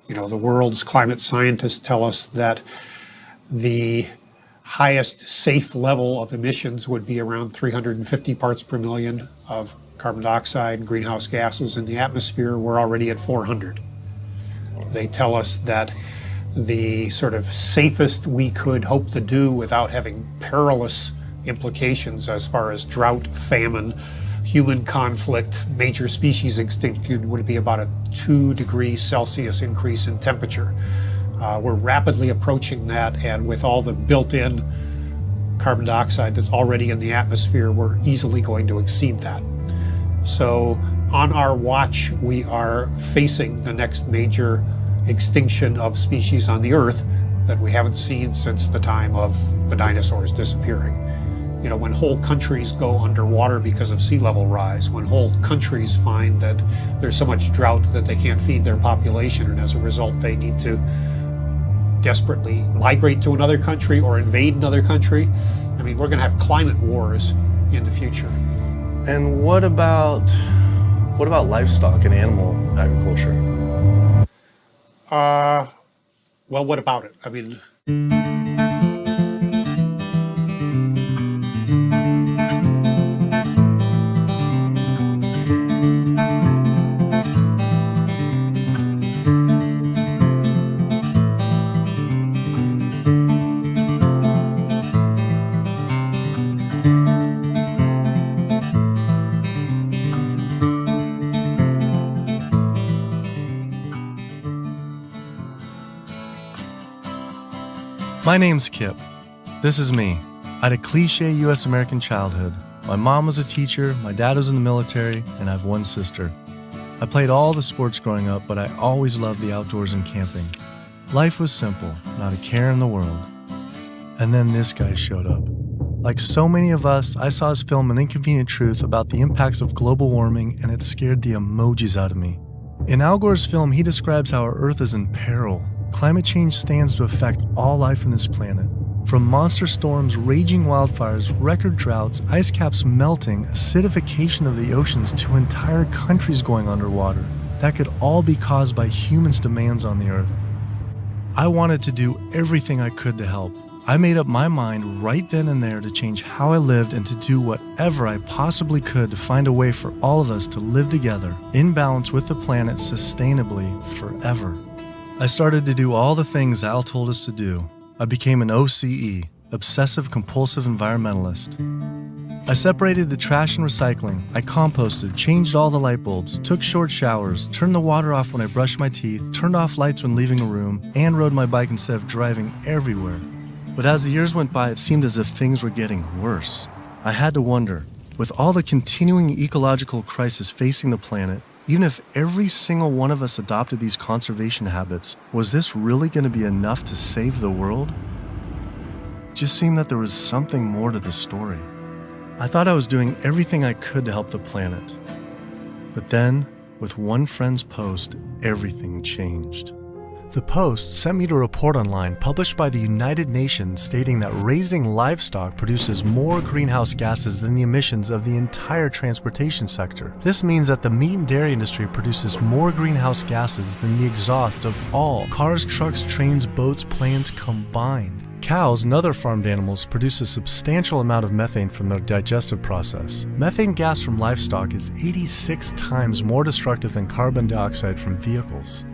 The world's climate scientists tell us that the highest safe level of emissions would be around 350 parts per million of carbon dioxide and greenhouse gases in the atmosphere. We're already at 400. They tell us that the sort of safest we could hope to do without having perilous implications as far as drought, famine, human conflict, major species extinction would be about a 2 degrees Celsius increase in temperature. We're rapidly approaching that, and with all the built-in carbon dioxide that's already in the atmosphere, we're easily going to exceed that. So on our watch, we are facing the next major extinction of species on the Earth that we haven't seen since the time of the dinosaurs disappearing. When whole countries go underwater because of sea level rise, when whole countries find that there's so much drought that they can't feed their population, and as a result they need to desperately migrate to another country or invade another country, we're going to have climate wars in the future. And what about livestock and animal agriculture? Well, what about it? My name's Kip. This is me. I had a cliche U.S. American childhood. My mom was a teacher, my dad was in the military, and I have one sister. I played all the sports growing up, but I always loved the outdoors and camping. Life was simple, not a care in the world. And then this guy showed up. Like so many of us, I saw his film An Inconvenient Truth about the impacts of global warming, and it scared the emojis out of me. In Al Gore's film, he describes how our Earth is in peril. Climate change stands to affect all life on this planet. From monster storms, raging wildfires, record droughts, ice caps melting, acidification of the oceans, to entire countries going underwater. That could all be caused by humans' demands on the Earth. I wanted to do everything I could to help. I made up my mind right then and there to change how I lived and to do whatever I possibly could to find a way for all of us to live together, in balance with the planet sustainably forever. I started to do all the things Al told us to do. I became an OCE, Obsessive Compulsive Environmentalist. I separated the trash and recycling. I composted, changed all the light bulbs, took short showers, turned the water off when I brushed my teeth, turned off lights when leaving a room, and rode my bike instead of driving everywhere. But as the years went by, it seemed as if things were getting worse. I had to wonder, with all the continuing ecological crisis facing the planet, even if every single one of us adopted these conservation habits, was this really going to be enough to save the world? It just seemed that there was something more to the story. I thought I was doing everything I could to help the planet. But then, with one friend's post, everything changed. The post sent me to a report online published by the United Nations stating that raising livestock produces more greenhouse gases than the emissions of the entire transportation sector. This means that the meat and dairy industry produces more greenhouse gases than the exhaust of all cars, trucks, trains, boats, planes combined. Cows and other farmed animals produce a substantial amount of methane from their digestive process. Methane gas from livestock is 86 times more destructive than carbon dioxide from vehicles.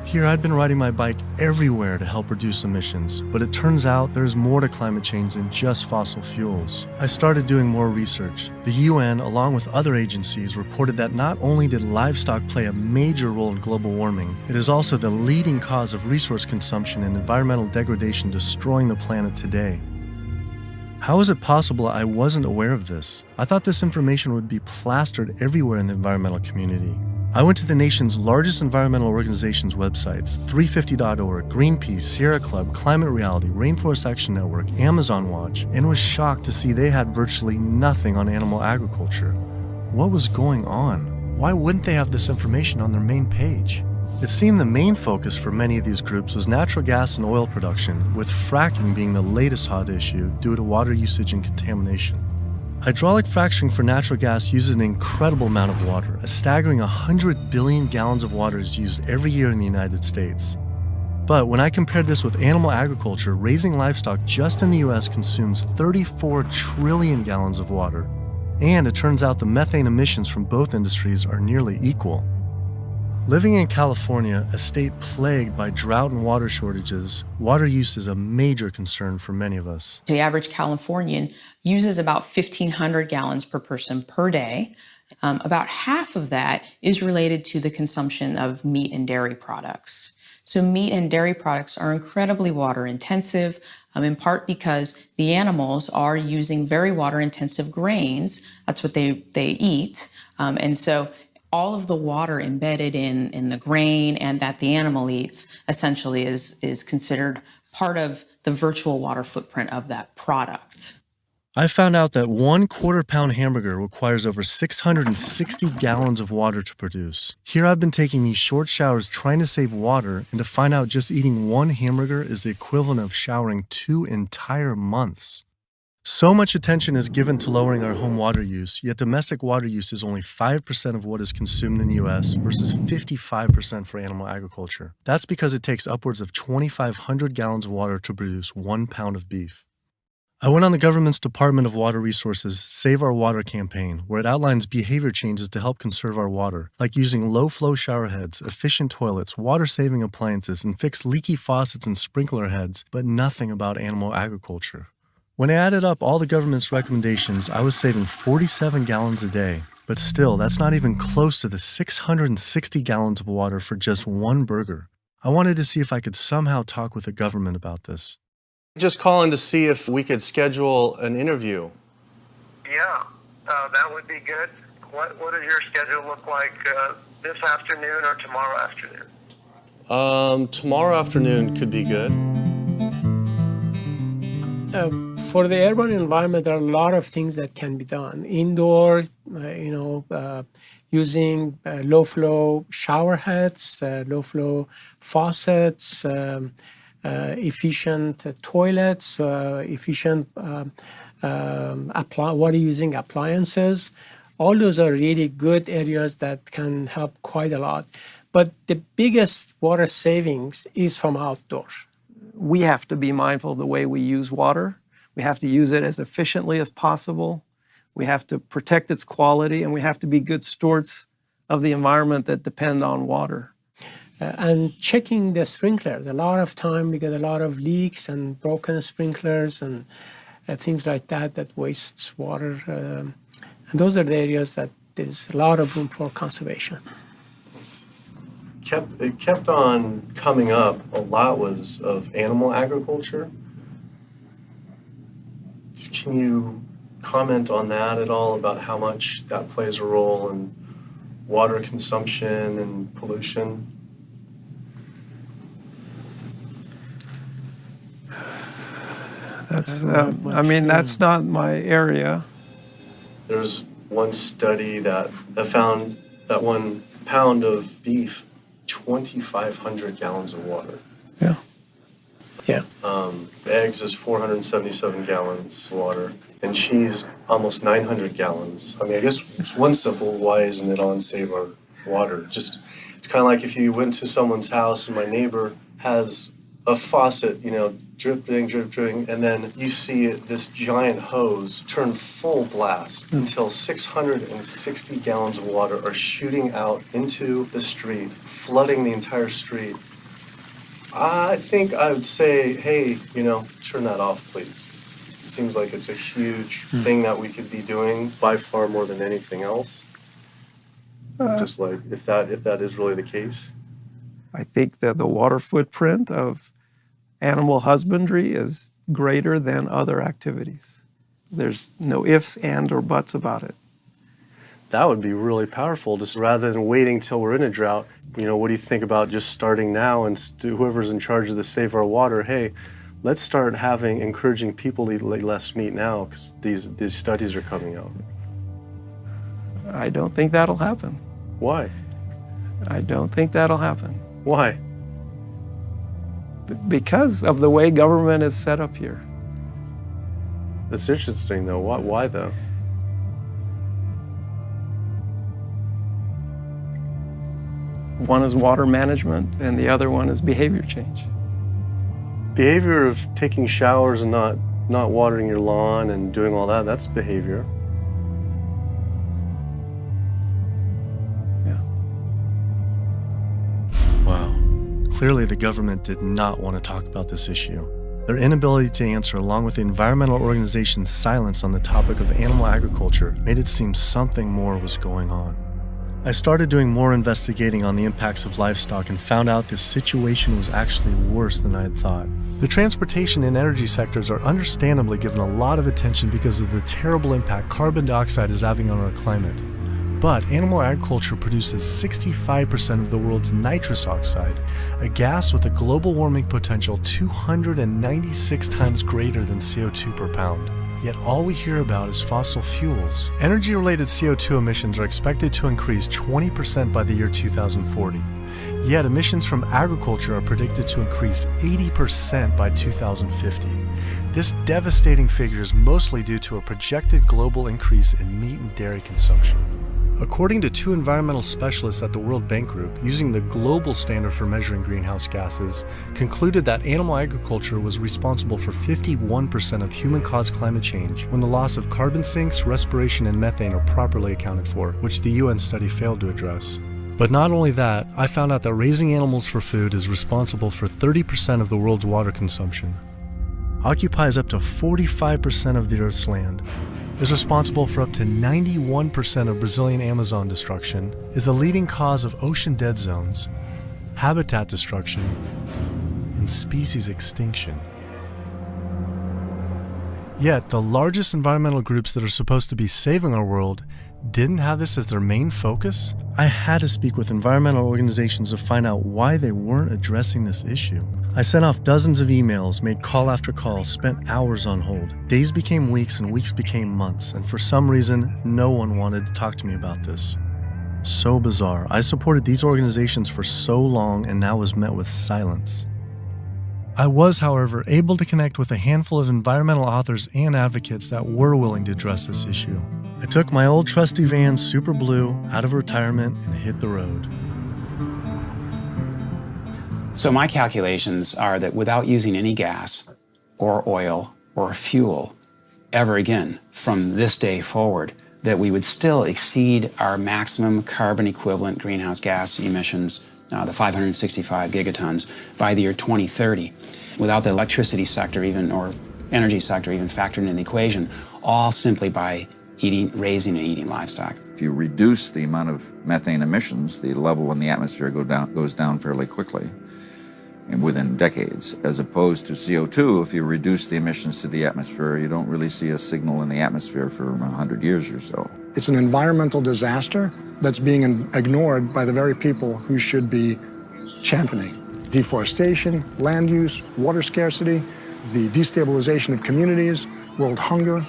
Here I'd been riding my bike everywhere to help reduce emissions, but it turns out there's more to climate change than just fossil fuels. I started doing more research. The UN, along with other agencies, reported that not only did livestock play a major role in global warming, it is also the leading cause of resource consumption and environmental degradation destroying the planet today. How is it possible I wasn't aware of this? I thought this information would be plastered everywhere in the environmental community. I went to the nation's largest environmental organizations' websites, 350.org, Greenpeace, Sierra Club, Climate Reality, Rainforest Action Network, Amazon Watch, and was shocked to see they had virtually nothing on animal agriculture. What was going on? Why wouldn't they have this information on their main page? It seemed the main focus for many of these groups was natural gas and oil production, with fracking being the latest hot issue due to water usage and contamination. Hydraulic fracturing for natural gas uses an incredible amount of water. A staggering 100 billion gallons of water is used every year in the United States. But when I compared this with animal agriculture, raising livestock just in the US consumes 34 trillion gallons of water. And it turns out the methane emissions from both industries are nearly equal. Living in California, a state plagued by drought and water shortages, water use is a major concern for many of us. The average Californian uses about 1,500 gallons per person per day. About half of that is related to the consumption of meat and dairy products. So meat and dairy products are incredibly water intensive, in part because the animals are using very water intensive grains. That's what they eat. And so all of the water embedded in the grain and that the animal eats essentially is considered part of the virtual water footprint of that product. I found out that 1/4 pound hamburger requires over 660 gallons of water to produce. Here I've been taking these short showers trying to save water, and to find out just eating one hamburger is the equivalent of showering 2 entire months. So much attention is given to lowering our home water use, yet domestic water use is only 5% of what is consumed in the US versus 55% for animal agriculture. That's because it takes upwards of 2,500 gallons of water to produce 1 pound of beef. I went on the government's Department of Water Resources' Save Our Water campaign, where it outlines behavior changes to help conserve our water, like using low-flow shower heads, efficient toilets, water-saving appliances, and fix leaky faucets and sprinkler heads, but nothing about animal agriculture. When I added up all the government's recommendations, I was saving 47 gallons a day. But still, that's not even close to the 660 gallons of water for just one burger. I wanted to see if I could somehow talk with the government about this. Just calling to see if we could schedule an interview. Yeah, that would be good. What does your schedule look like this afternoon or tomorrow afternoon? Tomorrow afternoon could be good. For the urban environment, there are a lot of things that can be done. Indoor, using low-flow shower heads, low-flow faucets, efficient toilets, efficient water using appliances. All those are really good areas that can help quite a lot. But the biggest water savings is from outdoor. We have to be mindful of the way we use water. We have to use it as efficiently as possible. We have to protect its quality, and we have to be good stewards of the environment that depend on water. And checking the sprinklers. A lot of time we get a lot of leaks and broken sprinklers and things like that wastes water. And those are the areas that there's a lot of room for conservation. It kept on coming up. A lot was of animal agriculture. Can you comment on that at all, about how much that plays a role in water consumption and pollution? That's not my area. There's one study that found that 1 pound of beef, 2,500 gallons of water. Yeah. Yeah. Eggs is 477 gallons of water, and cheese almost 900 gallons. I mean, I guess it's one simple, why isn't it on Save Our Water? Just, it's kind of like if you went to someone's house and my neighbor has a faucet, dripping, and then you see this giant hose turn full blast until 660 gallons of water are shooting out into the street, flooding the entire street. I think I would say, hey, turn that off, please. It seems like it's a huge thing that we could be doing by far more than anything else. Just like if that is really the case. I think that the water footprint of animal husbandry is greater than other activities. There's no ifs, and, or buts about it. That would be really powerful, just rather than waiting till we're in a drought. What do you think about just starting now, and whoever's in charge of the Save Our Water, hey, let's start encouraging people to eat less meat now, because these studies are coming out. I don't think that'll happen. Why? I don't think that'll happen. Why? Because of the way government is set up here. That's interesting, though. Why though? One is water management, and the other one is behavior change. behavior of taking showers and not watering your lawn and doing all that, that's behavior. Yeah. Wow. Clearly the government did not want to talk about this issue. Their inability to answer, along with the environmental organization's silence on the topic of animal agriculture, made it seem something more was going on. I started doing more investigating on the impacts of livestock and found out this situation was actually worse than I had thought. The transportation and energy sectors are understandably given a lot of attention because of the terrible impact carbon dioxide is having on our climate. But animal agriculture produces 65% of the world's nitrous oxide, a gas with a global warming potential 296 times greater than CO2 per pound. Yet all we hear about is fossil fuels. Energy-related CO2 emissions are expected to increase 20% by the year 2040. Yet emissions from agriculture are predicted to increase 80% by 2050. This devastating figure is mostly due to a projected global increase in meat and dairy consumption. According to two environmental specialists at the World Bank Group, using the global standard for measuring greenhouse gases, concluded that animal agriculture was responsible for 51% of human-caused climate change when the loss of carbon sinks, respiration, and methane are properly accounted for, which the UN study failed to address. But not only that, I found out that raising animals for food is responsible for 30% of the world's water consumption, occupies up to 45% of the Earth's land, is responsible for up to 91% of Brazilian Amazon destruction, is a leading cause of ocean dead zones, habitat destruction, and species extinction. Yet, the largest environmental groups that are supposed to be saving our world didn't have this as their main focus? I had to speak with environmental organizations to find out why they weren't addressing this issue. I sent off dozens of emails, made call after call, spent hours on hold. Days became weeks and weeks became months, and for some reason, no one wanted to talk to me about this. So bizarre. I supported these organizations for so long and now was met with silence. I was, however, able to connect with a handful of environmental authors and advocates that were willing to address this issue. I took my old trusty van, Super Blue, out of retirement and hit the road. So my calculations are that without using any gas or oil or fuel ever again from this day forward, that we would still exceed our maximum carbon equivalent greenhouse gas emissions, the 565 gigatons, by the year 2030, without the electricity sector even, or energy sector even factored in the equation, all simply by raising and eating livestock. If you reduce the amount of methane emissions, the level in the atmosphere goes down fairly quickly and within decades, as opposed to CO2. If you reduce the emissions to the atmosphere, you don't really see a signal in the atmosphere for 100 years or so. It's an environmental disaster that's being ignored by the very people who should be championing. Deforestation, land use, water scarcity, the destabilization of communities, world hunger.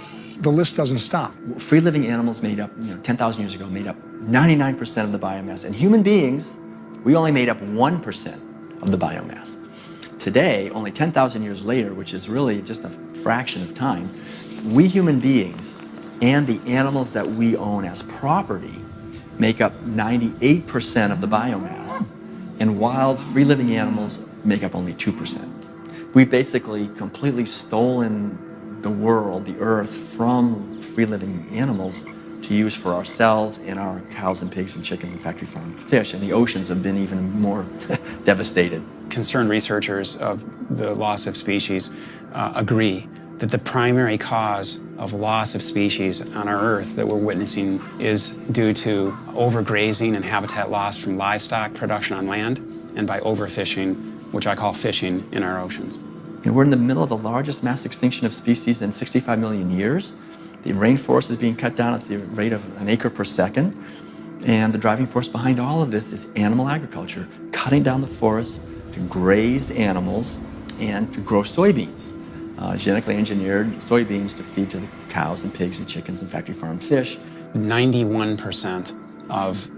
The list doesn't stop. Free-living animals made up, 10,000 years ago, made up 99% of the biomass. And human beings, we only made up 1% of the biomass. Today, only 10,000 years later, which is really just a fraction of time, we human beings and the animals that we own as property make up 98% of the biomass. And wild, free-living animals make up only 2%. We've basically completely stolen the world, the earth, from free-living animals to use for ourselves and our cows and pigs and chickens and factory farm fish. And the oceans have been even more devastated. Concerned researchers of the loss of species agree that the primary cause of loss of species on our earth that we're witnessing is due to overgrazing and habitat loss from livestock production on land and by overfishing, which I call fishing, in our oceans. And we're in the middle of the largest mass extinction of species in 65 million years. The rainforest is being cut down at the rate of an acre per second. And the driving force behind all of this is animal agriculture, cutting down the forests to graze animals and to grow soybeans, genetically engineered soybeans to feed to the cows and pigs and chickens and factory farm fish. 91% of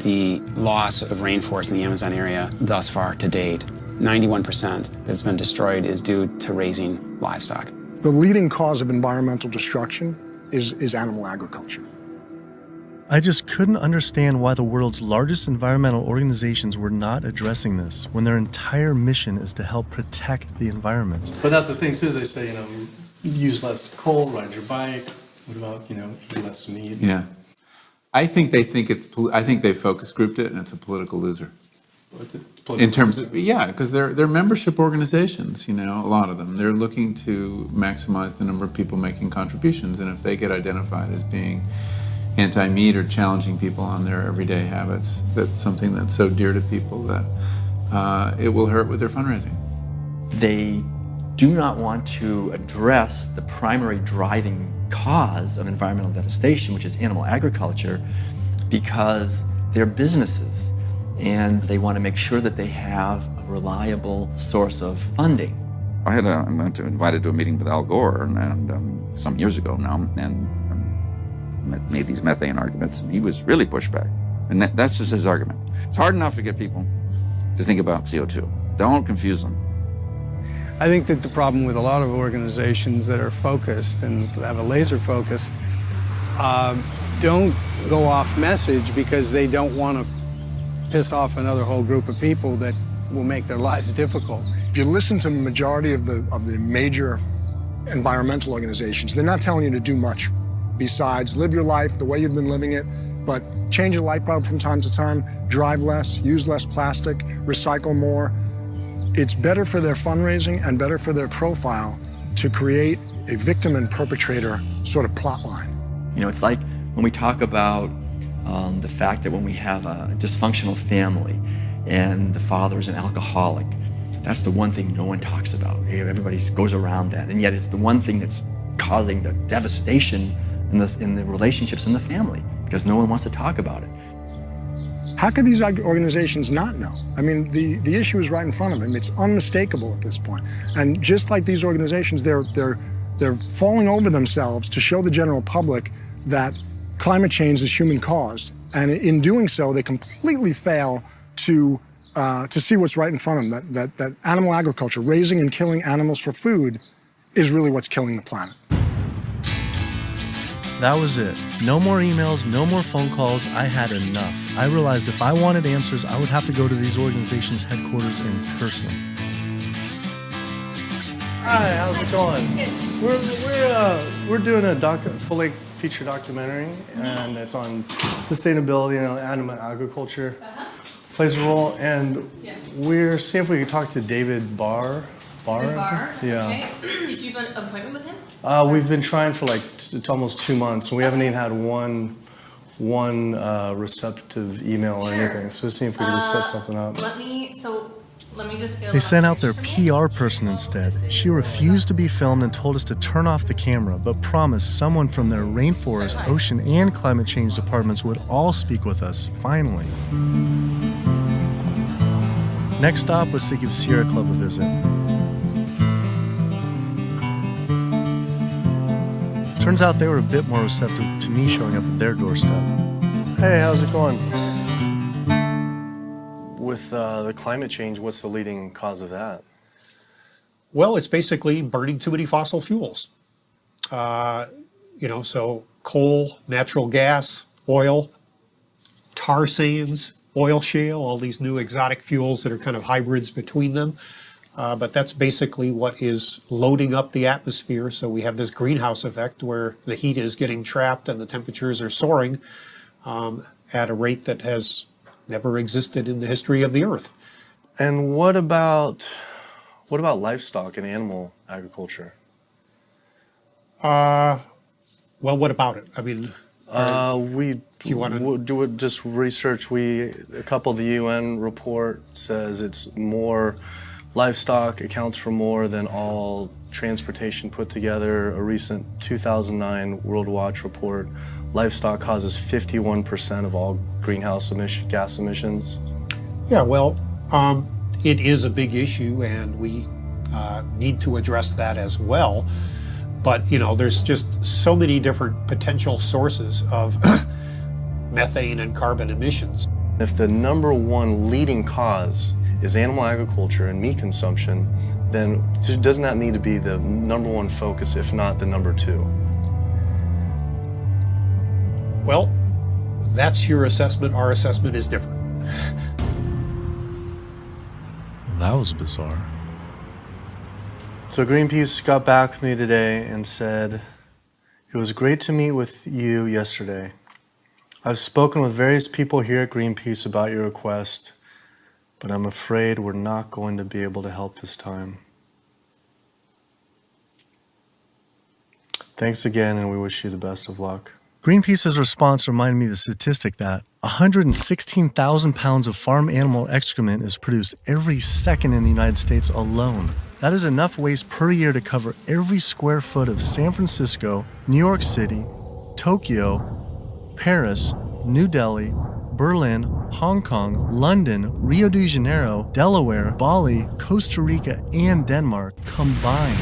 the loss of rainforest in the Amazon area thus far to date, 91% that's been destroyed is due to raising livestock. The leading cause of environmental destruction is animal agriculture. I just couldn't understand why the world's largest environmental organizations were not addressing this when their entire mission is to help protect the environment. But that's the thing too, is they say, use less coal, ride your bike. What about, eat less meat? Yeah. I think they focus grouped it and it's a political loser. In terms of, because they're membership organizations, a lot of them. They're looking to maximize the number of people making contributions, and if they get identified as being anti-meat or challenging people on their everyday habits, that's something that's so dear to people that it will hurt with their fundraising. They do not want to address the primary driving cause of environmental devastation, which is animal agriculture, because they're businesses and they want to make sure that they have a reliable source of funding. I went invited to a meeting with Al Gore and some years ago now, and made these methane arguments, and he was really pushed back. And that's just his argument. It's hard enough to get people to think about CO2. Don't confuse them. I think that the problem with a lot of organizations that are focused and have a laser focus don't go off message because they don't want to piss off another whole group of people that will make their lives difficult. If you listen to the majority of the major environmental organizations, they're not telling you to do much besides live your life the way you've been living it, but change your light bulb from time to time, drive less, use less plastic, recycle more. It's better for their fundraising and better for their profile to create a victim and perpetrator sort of plot line. It's like when we talk about the fact that when we have a dysfunctional family and the father is an alcoholic, that's the one thing no one talks about. Everybody goes around that, and yet it's the one thing that's causing the devastation in the relationships in the family, because no one wants to talk about it. How could these organizations not know? I mean, the issue is right in front of them. It's unmistakable at this point. And just like these organizations, they're falling over themselves to show the general public that climate change is human-caused. And in doing so, they completely fail to see what's right in front of them, that animal agriculture, raising and killing animals for food, is really what's killing the planet. That was it. No more emails, no more phone calls. I had enough. I realized if I wanted answers, I would have to go to these organizations' headquarters in person. Hi, how's it going? We're doing a full-length feature documentary, and it's on sustainability and animal agriculture plays a role. And we're seeing if we can talk to David Barr. Yeah. Okay. Did you have an appointment with him? We've been trying for it's almost 2 months, and we haven't even had one receptive email or anything. So we'll see if we can just set something up. Let me just go. They sent out their PR person instead. She refused to be filmed and told us to turn off the camera, but promised someone from their rainforest, ocean, and climate change departments would all speak with us, finally. Next stop was to give Sierra Club a visit. Turns out they were a bit more receptive to me showing up at their doorstep. Hey, how's it going? With the climate change, what's the leading cause of that? Well, it's basically burning too many fossil fuels. So coal, natural gas, oil, tar sands, oil shale, all these new exotic fuels that are kind of hybrids between them. But that's basically what is loading up the atmosphere. So we have this greenhouse effect where the heat is getting trapped and the temperatures are soaring at a rate that has never existed in the history of the Earth. And what about livestock and animal agriculture? Well, what about it? I mean, do just research. A couple of the UN report says it's more. Livestock accounts for more than all transportation put together. A recent 2009 World Watch report, livestock causes 51% of all greenhouse gas emissions. Yeah, well, it is a big issue, and we need to address that as well. But, there's just so many different potential sources of methane and carbon emissions. If the number one leading cause is animal agriculture and meat consumption, then doesn't that need to be the number one focus, if not the number two? Well, That's your assessment. Our assessment is different. That was bizarre. So Greenpeace got back with me today and said, "It was great to meet with you yesterday. I've spoken with various people here at Greenpeace about your request, but I'm afraid we're not going to be able to help this time. Thanks again, and we wish you the best of luck." Greenpeace's response reminded me of the statistic that 116,000 pounds of farm animal excrement is produced every second in the United States alone. That is enough waste per year to cover every square foot of San Francisco, New York City, Tokyo, Paris, New Delhi, Berlin, Hong Kong, London, Rio de Janeiro, Delaware, Bali, Costa Rica, and Denmark combined.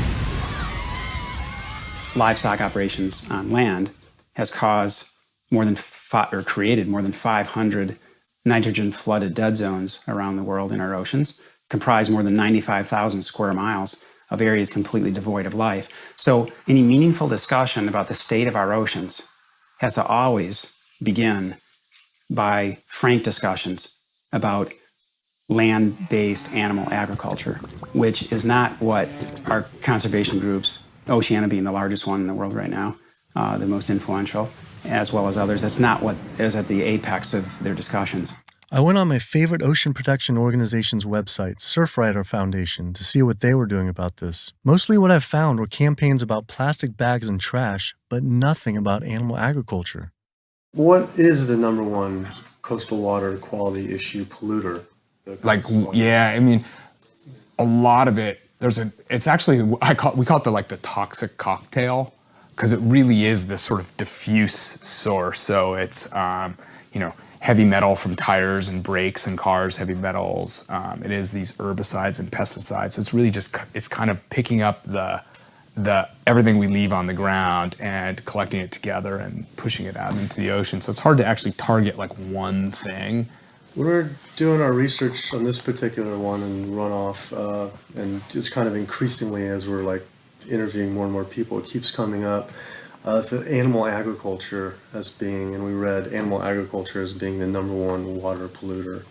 Livestock operations on land has caused created more than 500 nitrogen-flooded dead zones around the world in our oceans, comprise more than 95,000 square miles of areas completely devoid of life. So any meaningful discussion about the state of our oceans has to always begin by frank discussions about land-based animal agriculture, which is not what our conservation groups, Oceana being the largest one in the world right now, the most influential, as well as others, that's not what is at the apex of their discussions. I went on my favorite ocean protection organization's website, Surfrider Foundation, to see what they were doing about this. Mostly what I found were campaigns about plastic bags and trash, but nothing about animal agriculture. What is the number one coastal water quality issue polluter? I mean, a lot of it, it's actually, we call it the toxic cocktail, because it really is this sort of diffuse source. So it's, heavy metal from tires and brakes and cars, heavy metals. It is these herbicides and pesticides. So it's really just, it's kind of picking up the everything we leave on the ground and collecting it together and pushing it out into the ocean. So it's hard to actually target one thing. We're doing our research on this particular one and runoff, and just kind of increasingly as we're interviewing more and more people, it keeps coming up. The animal agriculture as being, and we read animal agriculture as being the number one water polluter,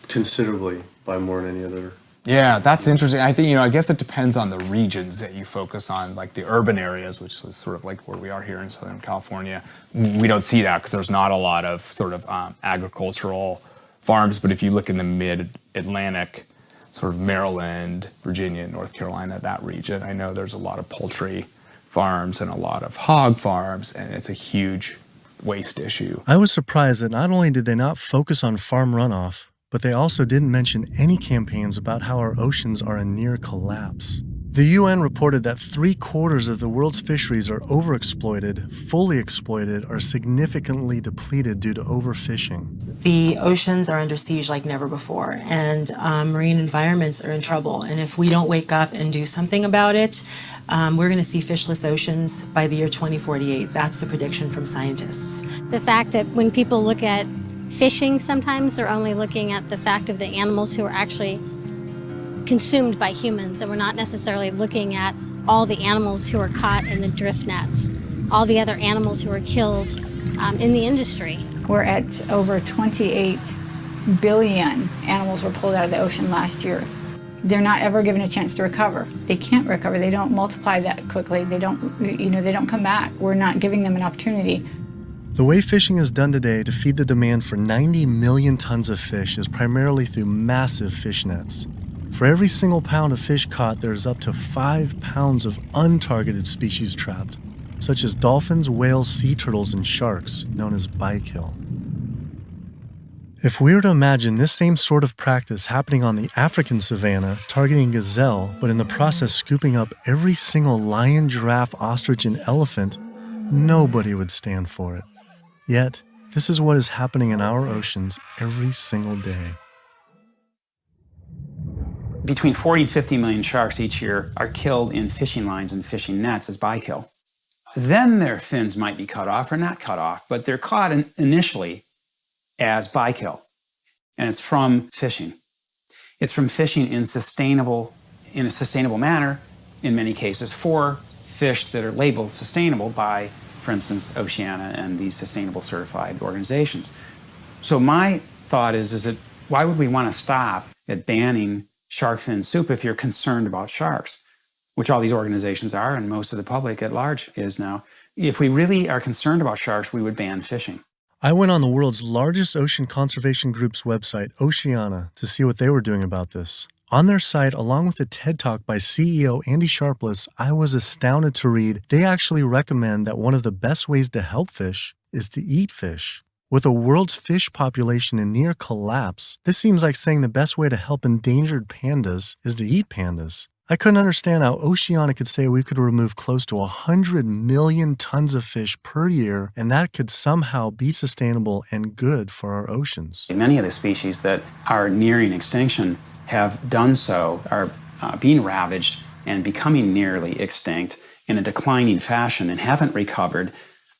considerably by more than any other. Yeah, that's interesting. I think, I guess it depends on the regions that you focus on, like the urban areas, which is sort of like where we are here in Southern California. We don't see that because there's not a lot of sort of agricultural farms. But if you look in the mid-Atlantic, sort of Maryland, Virginia, North Carolina, that region, I know there's a lot of poultry farms and a lot of hog farms, and it's a huge waste issue. I was surprised that not only did they not focus on farm runoff, but they also didn't mention any campaigns about how our oceans are in near collapse. The UN reported that 3/4 of the world's fisheries are overexploited, fully exploited, or significantly depleted due to overfishing. The oceans are under siege like never before, and marine environments are in trouble. And if we don't wake up and do something about it, we're going to see fishless oceans by the year 2048. That's the prediction from scientists. The fact that when people look at fishing, sometimes they're only looking at the fact of the animals who are actually consumed by humans, and we're not necessarily looking at all the animals who are caught in the drift nets, all the other animals who are killed in the industry. We're at over 28 billion animals were pulled out of the ocean last year. They're not ever given a chance to recover. They can't recover. They don't multiply that quickly. They don't, they don't come back. We're not giving them an opportunity. The way fishing is done today to feed the demand for 90 million tons of fish is primarily through massive fish nets. For every single pound of fish caught, there's up to 5 pounds of untargeted species trapped, such as dolphins, whales, sea turtles, and sharks, known as bykill. If we were to imagine this same sort of practice happening on the African savanna, targeting gazelle, but in the process scooping up every single lion, giraffe, ostrich, and elephant, nobody would stand for it. Yet, this is what is happening in our oceans every single day. Between 40 and 50 million sharks each year are killed in fishing lines and fishing nets as bykill. Then their fins might be cut off or not cut off, but they're caught initially as bykill. And it's from fishing. It's from fishing in a sustainable manner, in many cases, for fish that are labeled sustainable by for instance, Oceana and these sustainable certified organizations. So my thought is that why would we want to stop at banning shark fin soup if you're concerned about sharks, which all these organizations are and most of the public at large is now. If we really are concerned about sharks, we would ban fishing. I went on the world's largest ocean conservation group's website, Oceana, to see what they were doing about this. On their site, along with a TED Talk by CEO Andy Sharpless, I was astounded to read they actually recommend that one of the best ways to help fish is to eat fish. With the world's fish population in near collapse, this seems like saying the best way to help endangered pandas is to eat pandas. I couldn't understand how Oceana could say we could remove close to 100 million tons of fish per year, and that could somehow be sustainable and good for our oceans. Many of the species that are nearing extinction have done so, are being ravaged and becoming nearly extinct in a declining fashion and haven't recovered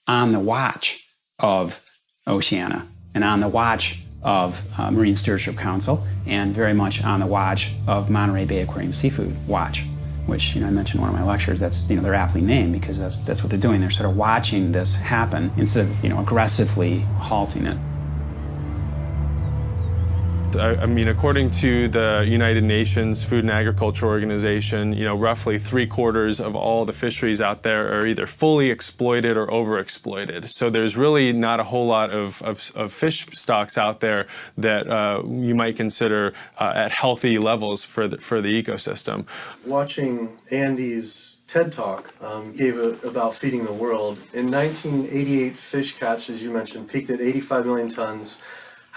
on the watch of Oceana and on the watch of Marine Stewardship Council and very much on the watch of Monterey Bay Aquarium Seafood Watch, which I mentioned in one of my lectures. That's they're aptly named because that's what they're doing. They're sort of watching this happen instead of aggressively halting it. I mean, according to the United Nations Food and Agriculture Organization, roughly 3/4 of all the fisheries out there are either fully exploited or overexploited. So there's really not a whole lot of fish stocks out there that you might consider at healthy levels for the ecosystem. Watching Andy's TED Talk about feeding the world. In 1988, fish catch, as you mentioned, peaked at 85 million tons.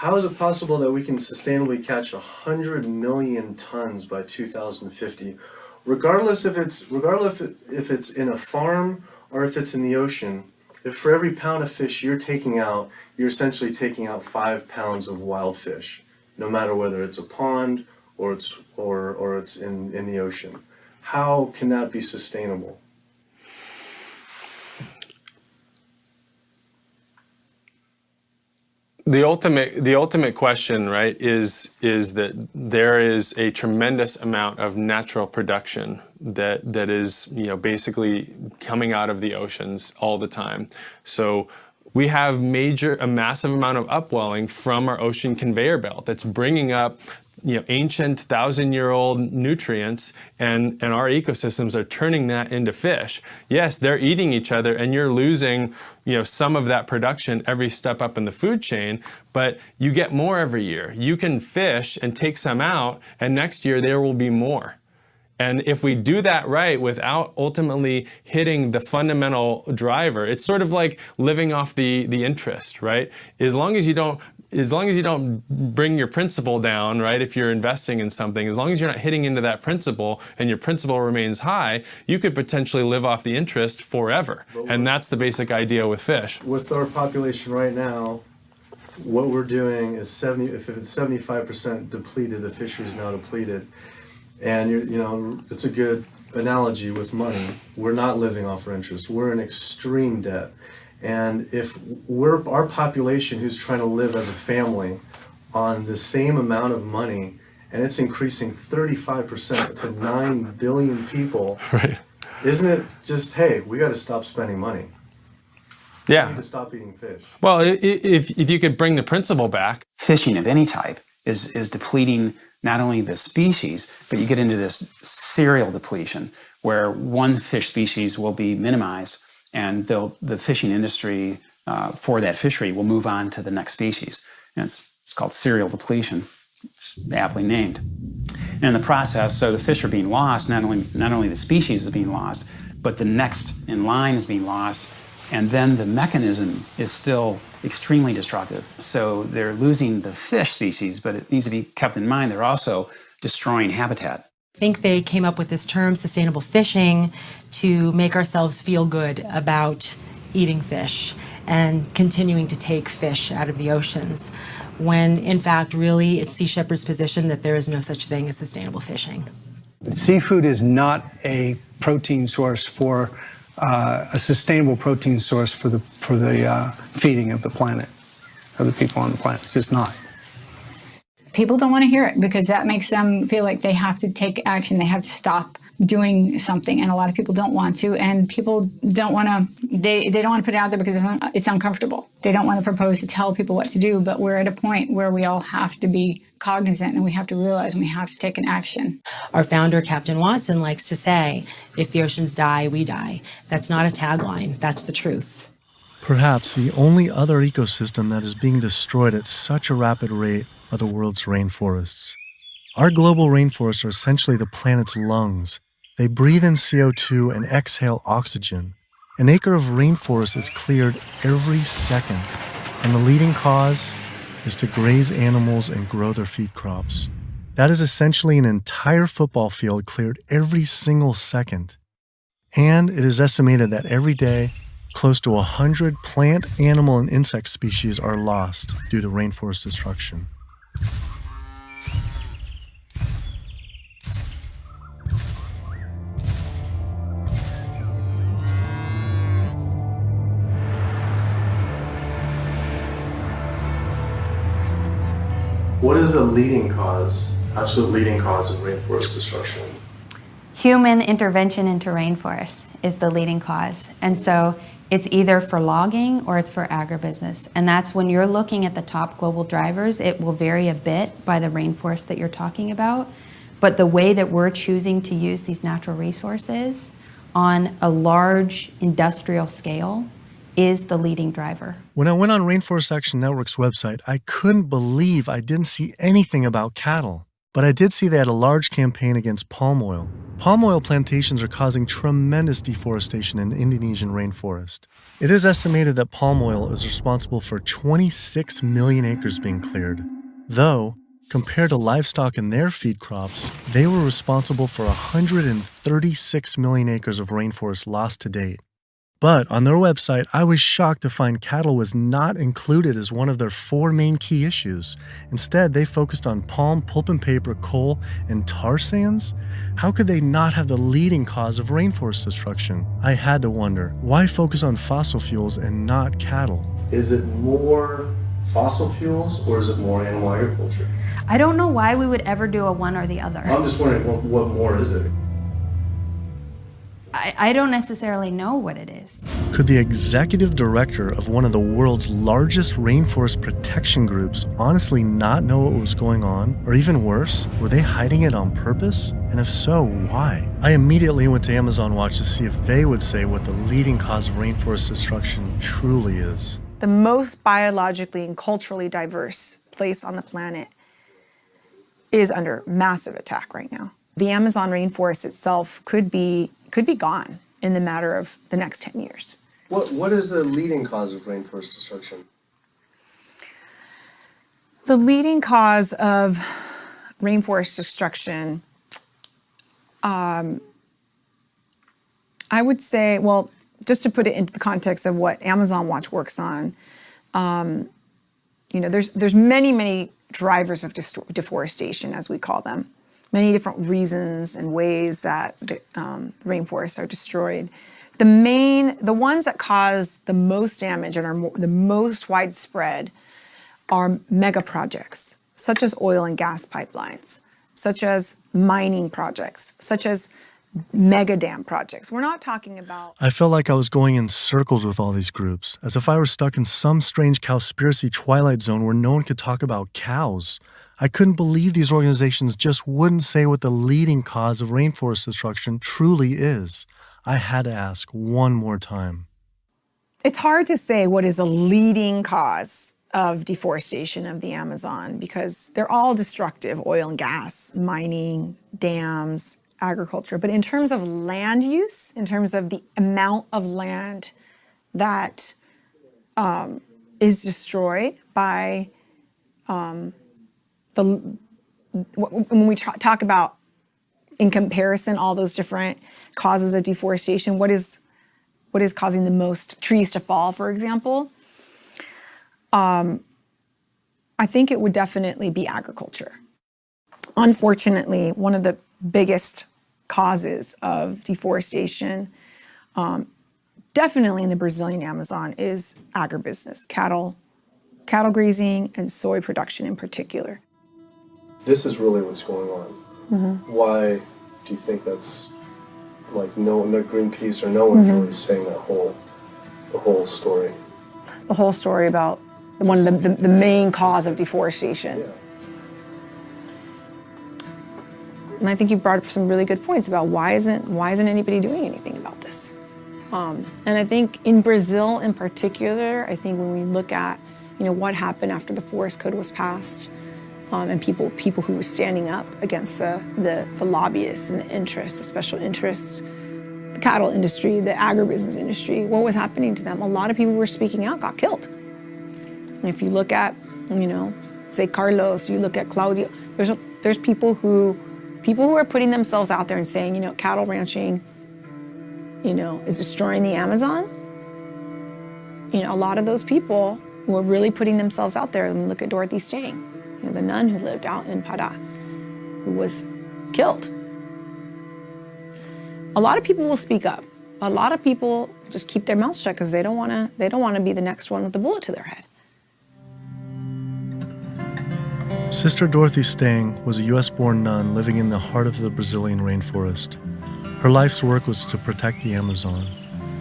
How is it possible that we can sustainably catch 100 million tons by 2050, regardless if it's in a farm or if it's in the ocean? If for every pound of fish you're taking out, you're essentially taking out 5 pounds of wild fish, no matter whether it's a pond or it's in the ocean. How can that be sustainable? The ultimate question, right, is that there is a tremendous amount of natural production that is, basically coming out of the oceans all the time. So we have a massive amount of upwelling from our ocean conveyor belt that's bringing up ancient 1,000-year-old nutrients, and our ecosystems are turning that into fish. Yes, they're eating each other, and you're losing some of that production every step up in the food chain, but you get more every year. You can fish and take some out, and next year there will be more. And if we do that right without ultimately hitting the fundamental driver, it's sort of like living off the interest, right? As long as you don't bring your principal down, right, if you're investing in something, as long as you're not hitting into that principal and your principal remains high, you could potentially live off the interest forever. And that's the basic idea with fish. With our population right now, what we're doing is if it's 75% depleted, the fishery is now depleted. And it's a good analogy with money. We're not living off our interest. We're in extreme debt. And if our population who's trying to live as a family on the same amount of money, and it's increasing 35% to 9 billion people, right? Isn't it just, hey, we got to stop spending money? Yeah. We need to stop eating fish. Well, if you could bring the principle back. Fishing of any type is depleting not only the species, but you get into this serial depletion where one fish species will be minimized and the fishing industry for that fishery will move on to the next species. And it's called serial depletion, aptly named. And in the process, so the fish are being lost, not only the species is being lost, but the next in line is being lost, and then the mechanism is still extremely destructive. So they're losing the fish species, but it needs to be kept in mind they're also destroying habitat. I think they came up with this term, sustainable fishing, to make ourselves feel good about eating fish and continuing to take fish out of the oceans, when in fact, really, it's Sea Shepherd's position that there is no such thing as sustainable fishing. Seafood is not a protein source for a sustainable protein source for the feeding of the planet, of the people on the planet. It's just not. People don't want to hear it because that makes them feel like they have to take action. They have to stop doing something, and a lot of people don't want to, and people don't want to, they don't want to put it out there because it's uncomfortable. They don't want to propose to tell people what to do, but we're at a point where we all have to be cognizant and we have to realize and we have to take an action. Our founder, Captain Watson, likes to say, if the oceans die, we die. That's not a tagline, that's the truth. Perhaps the only other ecosystem that is being destroyed at such a rapid rate are the world's rainforests. Our global rainforests are essentially the planet's lungs. They breathe in CO2 and exhale oxygen. An acre of rainforest is cleared every second, and the leading cause is to graze animals and grow their feed crops. That is essentially an entire football field cleared every single second. And it is estimated that every day, close to 100 plant, animal, and insect species are lost due to rainforest destruction. What is the leading cause, absolute leading cause of rainforest destruction? Human intervention into rainforests is the leading cause. And so it's either for logging or it's for agribusiness. And that's when you're looking at the top global drivers, it will vary a bit by the rainforest that you're talking about. But the way that we're choosing to use these natural resources on a large industrial scale is the leading driver. When I went on Rainforest Action Network's website, I couldn't believe I didn't see anything about cattle. But I did see they had a large campaign against palm oil. Palm oil plantations are causing tremendous deforestation in the Indonesian rainforest. It is estimated that palm oil is responsible for 26 million acres being cleared. Though, compared to livestock and their feed crops, they were responsible for 136 million acres of rainforest lost to date. But on their website, I was shocked to find cattle was not included as one of their 4 main key issues. Instead, they focused on palm, pulp and paper, coal, and tar sands. How could they not have the leading cause of rainforest destruction? I had to wonder, why focus on fossil fuels and not cattle? Is it more fossil fuels or is it more animal agriculture? I don't know why we would ever do a one or the other. I'm just wondering, what more is it? I don't necessarily know what it is. Could the executive director of one of the world's largest rainforest protection groups honestly not know what was going on? Or even worse, were they hiding it on purpose? And if so, why? I immediately went to Amazon Watch to see if they would say what the leading cause of rainforest destruction truly is. The most biologically and culturally diverse place on the planet is under massive attack right now. The Amazon rainforest itself could be gone in the matter of the next 10 years. What is the leading cause of rainforest destruction? The leading cause of rainforest destruction, I would say, well, just to put it into the context of what Amazon Watch works on, there's many drivers of deforestation, as we call them. Many different reasons and ways that the rainforests are destroyed. The ones that cause the most damage and are the most widespread are mega projects, such as oil and gas pipelines, such as mining projects, such as mega dam projects. We're not talking about... I felt like I was going in circles with all these groups, as if I were stuck in some strange Cowspiracy twilight zone where no one could talk about cows. I couldn't believe these organizations just wouldn't say what the leading cause of rainforest destruction truly is. I had to ask one more time. It's hard to say what is the leading cause of deforestation of the Amazon because they're all destructive: oil and gas, mining, dams, agriculture. But in terms of land use, in terms of the amount of land that is destroyed by when we talk about, in comparison, all those different causes of deforestation, what is causing the most trees to fall, for example? I think it would definitely be agriculture. Unfortunately, one of the biggest causes of deforestation, definitely in the Brazilian Amazon, is agribusiness, cattle grazing and soy production in particular. This is really what's going on. Mm-hmm. Why do you think that's like no Greenpeace or no one's really saying the whole story. The whole story about one of the main cause of deforestation. And I think you brought up some really good points about why isn't anybody doing anything about this? And I think in Brazil in particular, I think when we look at what happened after the forest code was passed, and people who were standing up against the lobbyists and the interests, the special interests, the cattle industry, the agribusiness industry, what was happening to them? A lot of people who were speaking out got killed. And if you look at, say Carlos, you look at Claudio, there's people who are putting themselves out there and saying, cattle ranching, is destroying the Amazon. A lot of those people who are really putting themselves out there, and look at Dorothy Stang, the nun who lived out in Pará, who was killed. A lot of people will speak up. A lot of people just keep their mouths shut because they don't want to be the next one with a bullet to their head. Sister Dorothy Stang was a U.S.-born nun living in the heart of the Brazilian rainforest. Her life's work was to protect the Amazon.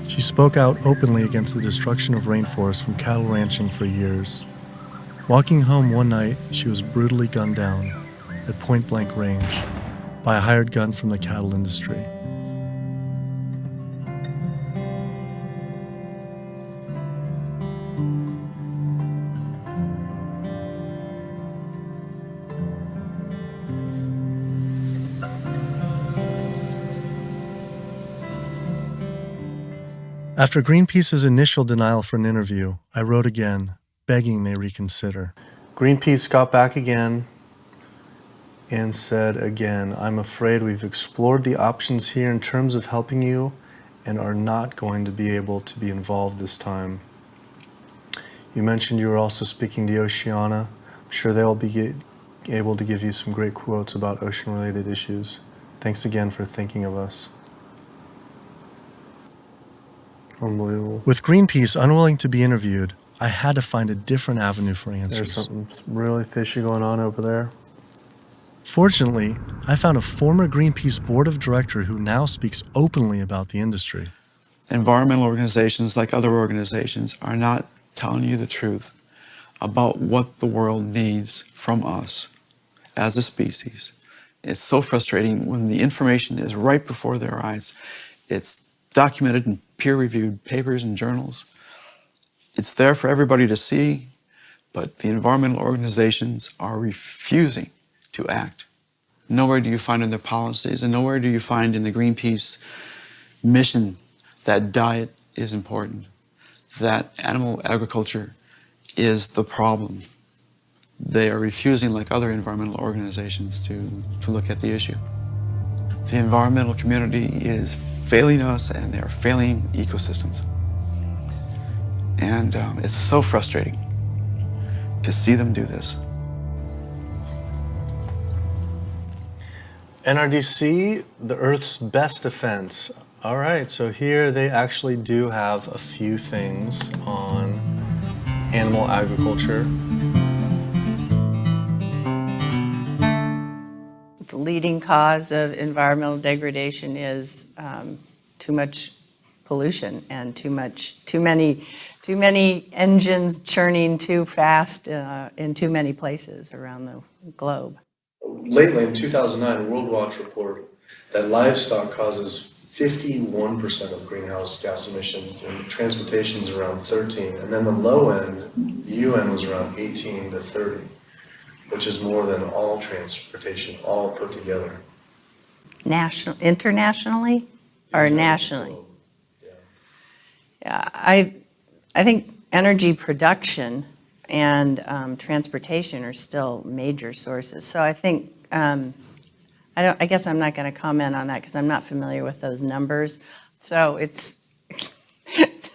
She spoke out openly against the destruction of rainforests from cattle ranching for years. Walking home one night, she was brutally gunned down at point-blank range by a hired gun from the cattle industry. After Greenpeace's initial denial for an interview, I wrote again, begging they reconsider. Greenpeace got back again and said again, I'm afraid we've explored the options here in terms of helping you and are not going to be able to be involved this time. You mentioned you were also speaking to Oceana. I'm sure they'll be able to give you some great quotes about ocean-related issues. Thanks again for thinking of us. Unbelievable. With Greenpeace unwilling to be interviewed, I had to find a different avenue for answers. There's something really fishy going on over there. Fortunately, I found a former Greenpeace board of director who now speaks openly about the industry. Environmental organizations, like other organizations, are not telling you the truth about what the world needs from us as a species. It's so frustrating when the information is right before their eyes. It's documented in peer-reviewed papers and journals. It's there for everybody to see, but the environmental organizations are refusing to act. Nowhere do you find in their policies, and nowhere do you find in the Greenpeace mission that diet is important, that animal agriculture is the problem. They are refusing, like other environmental organizations, to look at the issue. The environmental community is failing us, and they're failing ecosystems. And it's so frustrating to see them do this. NRDC, the Earth's best defense. All right, so here they actually do have a few things on animal agriculture. The leading cause of environmental degradation is too much pollution and too many engines churning too fast in too many places around the globe. Lately, in 2009, a World Watch report that livestock causes 51% of greenhouse gas emissions, and transportation is around 13%, and then the low end, the UN, was around 18 to 30, which is more than all transportation, all put together. Internationally or nationally? Yeah, I think energy production and transportation are still major sources. So I think I guess I'm not going to comment on that because I'm not familiar with those numbers. So it's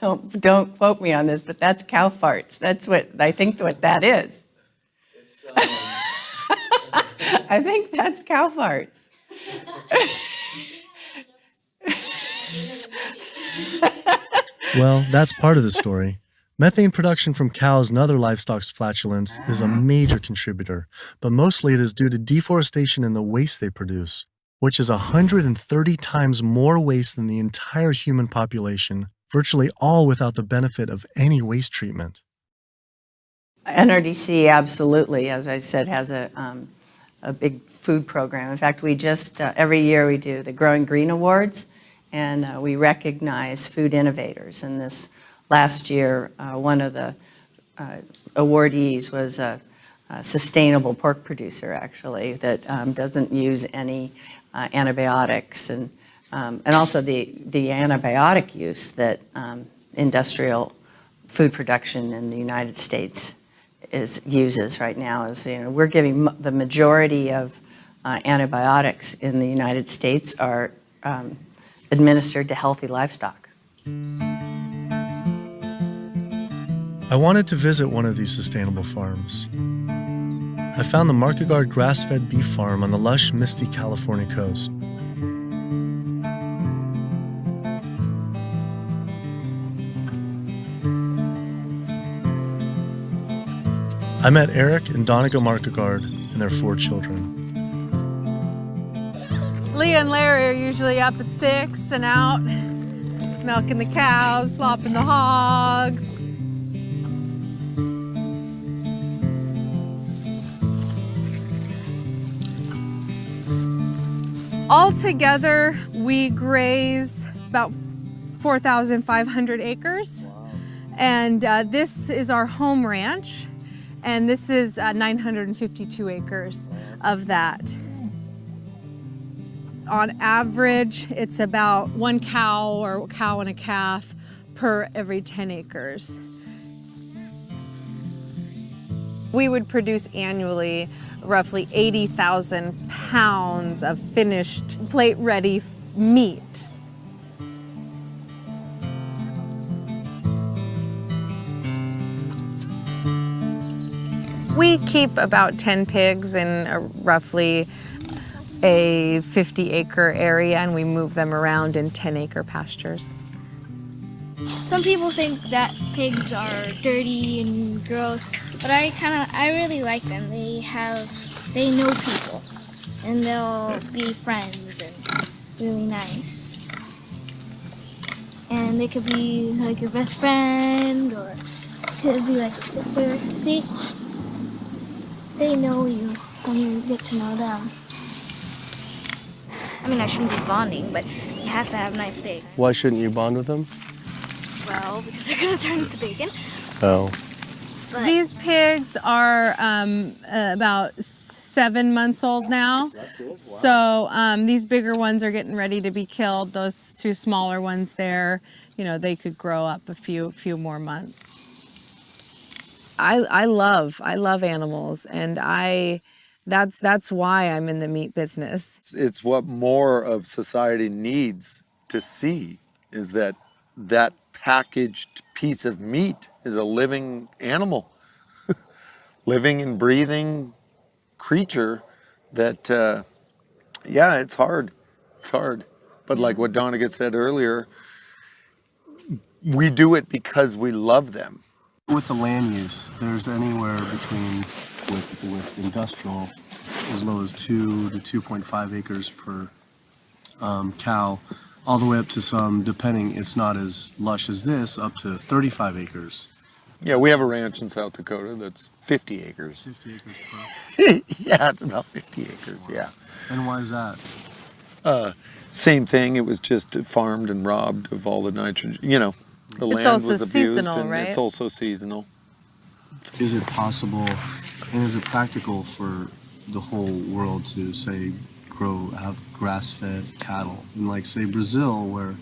don't quote me on this, but that's cow farts. That's what I think what that is. I think that's cow farts. Well, that's part of the story. Methane production from cows and other livestock's flatulence is a major contributor, but mostly it is due to deforestation and the waste they produce. which is 130 times more waste than the entire human population, virtually all without the benefit of any waste treatment. NRDC absolutely, as I said, has a big food program. In fact, we just, every year we do the Growing Green Awards, and we recognize food innovators. And this last year, one of the awardees was a sustainable pork producer, actually, that doesn't use any antibiotics, and also the antibiotic use that industrial food production in the United States uses right now. Is, we're giving the majority of antibiotics in the United States are administered to healthy livestock. I wanted to visit one of these sustainable farms. I found the Market Guard grass-fed beef farm on the lush, misty California coast. I met Eric and Donegal Market Guard and their 4 children. Leah and Larry are usually up at 6 and out, milking the cows, slopping the hogs. Altogether, we graze about 4,500 acres. And this is our home ranch. And this is 952 acres of that. On average, it's about 1 cow or cow and a calf per every 10 acres. We would produce annually roughly 80,000 pounds of finished plate-ready meat. We keep about 10 pigs in roughly a 50-acre area, and we move them around in 10-acre pastures. Some people think that pigs are dirty and gross, but I really like them. They know people, and they'll be friends and really nice. And they could be like your best friend, or could be like your sister. See? They know you when you get to know them. I mean, I shouldn't be bonding, but you have to have nice pigs. Why shouldn't you bond with them? Well, because they're gonna turn into bacon. Oh. But these pigs are about 7 months old now. So these bigger ones are getting ready to be killed. Those 2 smaller ones there, they could grow up a few more months. I love animals, and that's why I'm in the meat business. It's what more of society needs to see, is that packaged piece of meat is a living animal, living and breathing creature that, yeah, it's hard. It's hard. But like what Donegal said earlier, we do it because we love them. With the land use, there's anywhere between, with industrial, as low as 2 to 2.5 acres per cow, all the way up to some, depending, it's not as lush as this, up to 35 acres. Yeah, we have a ranch in South Dakota that's 50 acres. 50 acres per. Yeah, it's about 50 acres, yeah. And why is that? Same thing, it was just farmed and robbed of all the nitrogen, the land was abused. Seasonal, and right? It's also seasonal. Is it possible, and is it practical for the whole world to, say, have grass-fed cattle? In, like, say, Brazil, where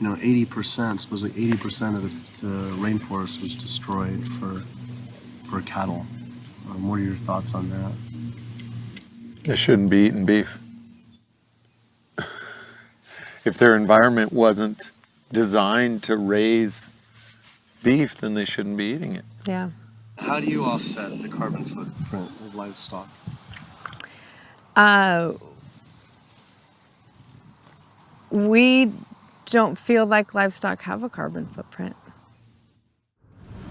80%, supposedly 80% of the rainforest was destroyed for cattle. What are your thoughts on that? They shouldn't be eating beef. If their environment wasn't designed to raise beef, then they shouldn't be eating it. Yeah. How do you offset the carbon footprint of livestock? We don't feel like livestock have a carbon footprint.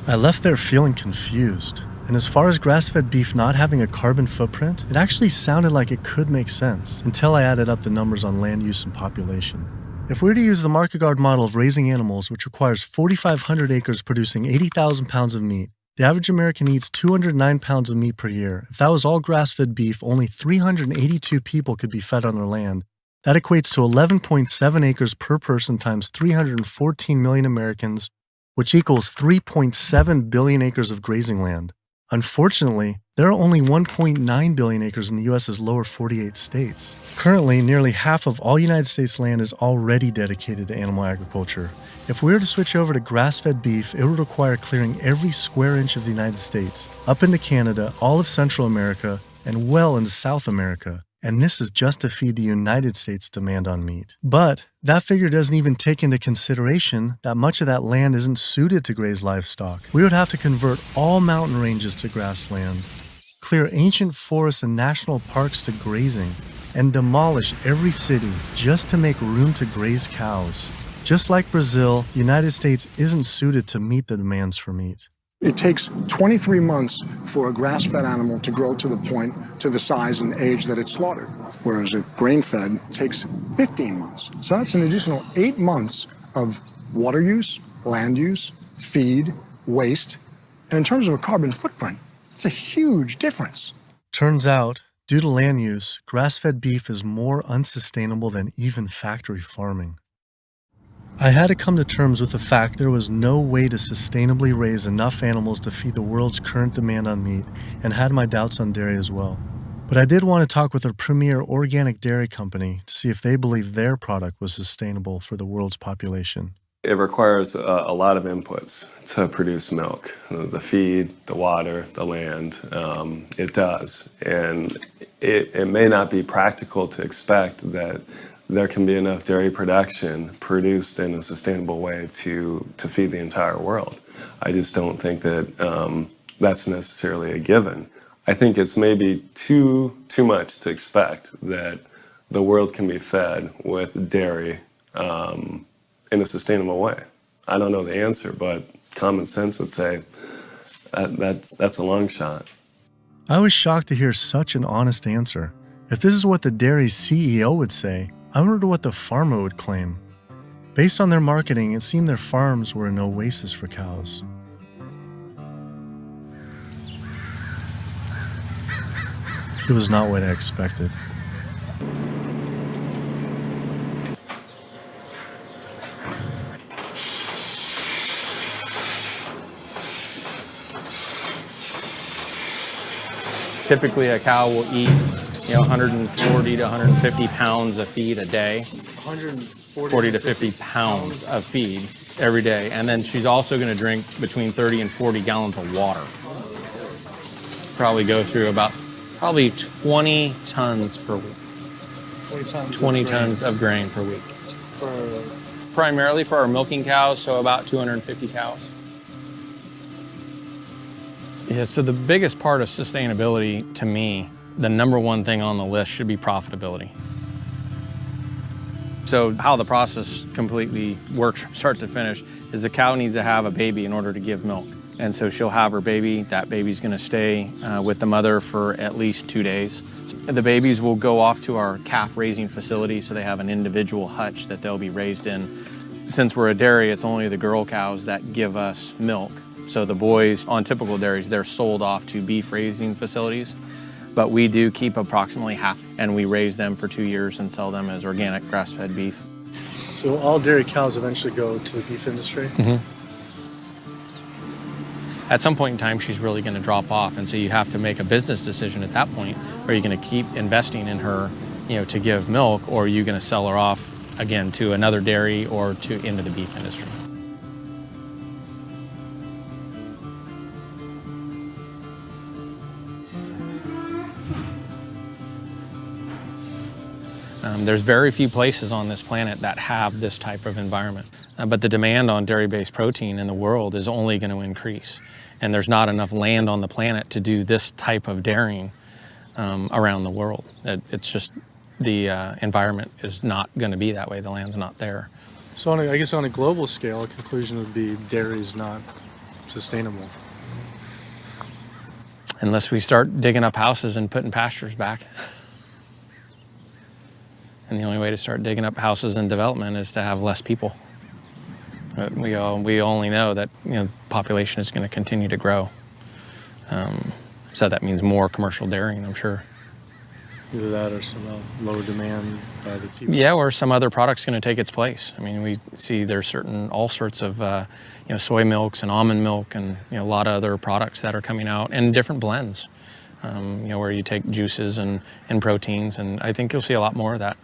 I left there feeling confused. And as far as grass-fed beef not having a carbon footprint, it actually sounded like it could make sense until I added up the numbers on land use and population. If we were to use the market guard model of raising animals, which requires 4,500 acres producing 80,000 pounds of meat, the average American eats 209 pounds of meat per year. If that was all grass-fed beef, only 382 people could be fed on their land. That equates to 11.7 acres per person times 314 million Americans, which equals 3.7 billion acres of grazing land. Unfortunately, there are only 1.9 billion acres in the U.S.'s lower 48 states. Currently, nearly half of all United States land is already dedicated to animal agriculture. If we were to switch over to grass-fed beef, it would require clearing every square inch of the United States, up into Canada, all of Central America, and well into South America. And this is just to feed the United States' demand on meat. But that figure doesn't even take into consideration that much of that land isn't suited to graze livestock. We would have to convert all mountain ranges to grassland, clear ancient forests and national parks to grazing, and demolish every city just to make room to graze cows. Just like Brazil, the United States isn't suited to meet the demands for meat. It takes 23 months for a grass-fed animal to grow to the point, to the size and age that it's slaughtered, whereas a grain-fed takes 15 months. So that's an additional 8 months of water use, land use, feed, waste, and in terms of a carbon footprint, it's a huge difference. Turns out, due to land use, grass-fed beef is more unsustainable than even factory farming. I had to come to terms with the fact there was no way to sustainably raise enough animals to feed the world's current demand on meat, and had my doubts on dairy as well. But I did want to talk with a premier organic dairy company to see if they believed their product was sustainable for the world's population. It requires a lot of inputs to produce milk. The feed, the water, the land, it does. And it may not be practical to expect that there can be enough dairy production produced in a sustainable way to feed the entire world. I just don't think that that's necessarily a given. I think it's maybe too much to expect that the world can be fed with dairy in a sustainable way. I don't know the answer, but common sense would say that's a long shot. I was shocked to hear such an honest answer. If this is what the dairy's CEO would say, I wonder what the farmer would claim. Based on their marketing, it seemed their farms were an oasis for cows. It was not what I expected. Typically, a cow will eat 140 to 150 pounds of feed a day. 40 to 50 pounds of feed every day. And then she's also going to drink between 30 and 40 gallons of water. Probably go through about 20 tons per week. 20 tons of grain per week. Primarily for our milking cows, so about 250 cows. Yeah, so the biggest part of sustainability to me, the number one thing on the list should be profitability. So how the process completely works from start to finish is the cow needs to have a baby in order to give milk. And so she'll have her baby. That baby's going to stay with the mother for at least 2 days. The babies will go off to our calf raising facility, so they have an individual hutch that they'll be raised in. Since we're a dairy, it's only the girl cows that give us milk. So the boys on typical dairies, they're sold off to beef raising facilities. But we do keep approximately half, and we raise them for 2 years and sell them as organic grass-fed beef. So all dairy cows eventually go to the beef industry? Mm-hmm. At some point in time, she's really going to drop off, and so you have to make a business decision at that point. Are you going to keep investing in her, to give milk, or are you going to sell her off again to another dairy or into the beef industry? There's very few places on this planet that have this type of environment. But the demand on dairy-based protein in the world is only going to increase. And there's not enough land on the planet to do this type of dairying around the world. It's just the environment is not going to be that way. The land's not there. So I guess on a global scale, a conclusion would be dairy is not sustainable. unless we start digging up houses and putting pastures back. And the only way to start digging up houses and development is to have less people. But we only know that population is going to continue to grow. So that means more commercial dairying, I'm sure. Either that or some lower demand by the people. Yeah, or some other product's going to take its place. I mean, we see there's all sorts of soy milks and almond milk and a lot of other products that are coming out and different blends. Where you take juices and proteins, and I think you'll see a lot more of that.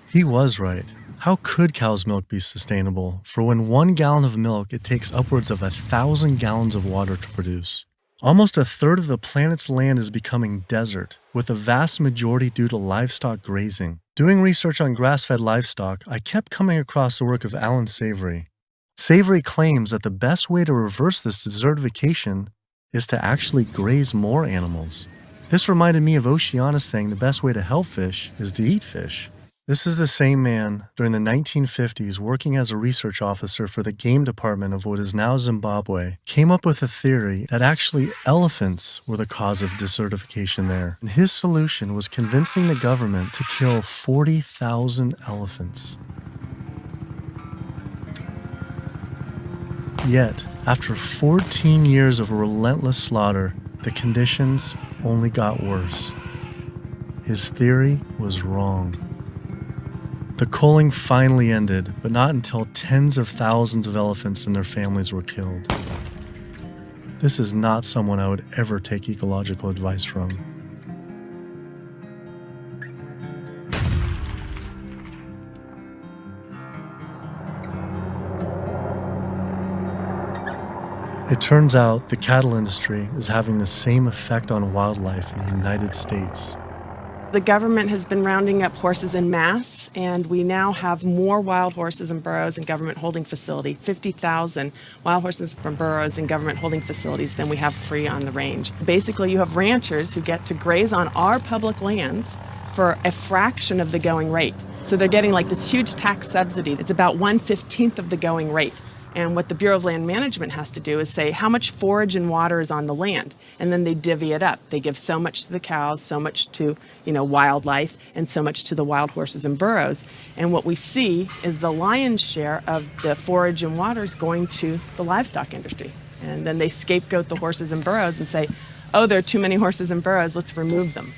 He was right. How could cow's milk be sustainable? For when 1 gallon of milk, it takes upwards of 1,000 gallons of water to produce. Almost a third of the planet's land is becoming desert, with a vast majority due to livestock grazing. Doing research on grass-fed livestock, I kept coming across the work of Alan Savory. Savory claims that the best way to reverse this desertification is to actually graze more animals. This reminded me of Oceana saying the best way to help fish is to eat fish. This is the same man, during the 1950s, working as a research officer for the game department of what is now Zimbabwe, came up with a theory that actually elephants were the cause of desertification there. And his solution was convincing the government to kill 40,000 elephants. Yet, after 14 years of relentless slaughter, the conditions only got worse. His theory was wrong. The culling finally ended, but not until tens of thousands of elephants and their families were killed. This is not someone I would ever take ecological advice from. It turns out the cattle industry is having the same effect on wildlife in the United States. The government has been rounding up horses en masse, and we now have more wild horses and burros in government holding facility, 50,000 wild horses and burros in government holding facilities than we have free on the range. Basically, you have ranchers who get to graze on our public lands for a fraction of the going rate. So they're getting like this huge tax subsidy. It's about 1/15 of the going rate. And what the Bureau of Land Management has to do is say how much forage and water is on the land. And then they divvy it up. They give so much to the cows, so much to, wildlife, and so much to the wild horses and burros. And what we see is the lion's share of the forage and water is going to the livestock industry. And then they scapegoat the horses and burros and say, oh, there are too many horses and burros, let's remove them.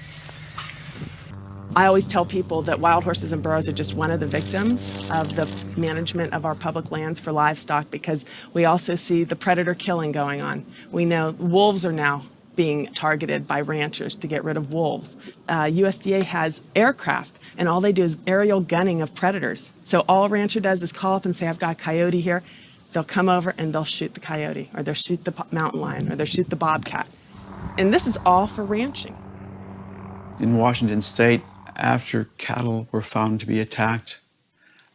I always tell people that wild horses and burros are just one of the victims of the management of our public lands for livestock, because we also see the predator killing going on. We know wolves are now being targeted by ranchers to get rid of wolves. USDA has aircraft, and all they do is aerial gunning of predators. So all a rancher does is call up and say, I've got a coyote here. They'll come over and they'll shoot the coyote, or they'll shoot the mountain lion, or they'll shoot the bobcat. And this is all for ranching. In Washington State, after cattle were found to be attacked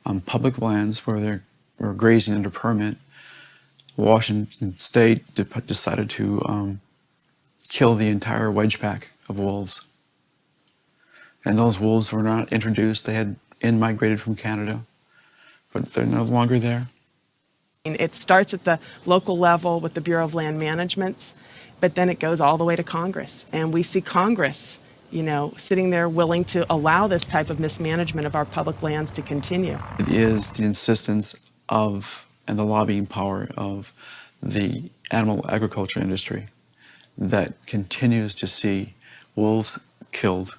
on public lands where they were grazing under permit, Washington State decided to kill the entire wedge pack of wolves. And those wolves were not introduced. They had in-migrated from Canada, but they're no longer there. It starts at the local level with the Bureau of Land Management, but then it goes all the way to Congress. And we see Congress sitting there willing to allow this type of mismanagement of our public lands to continue. It is the insistence of and the lobbying power of the animal agriculture industry that continues to see wolves killed,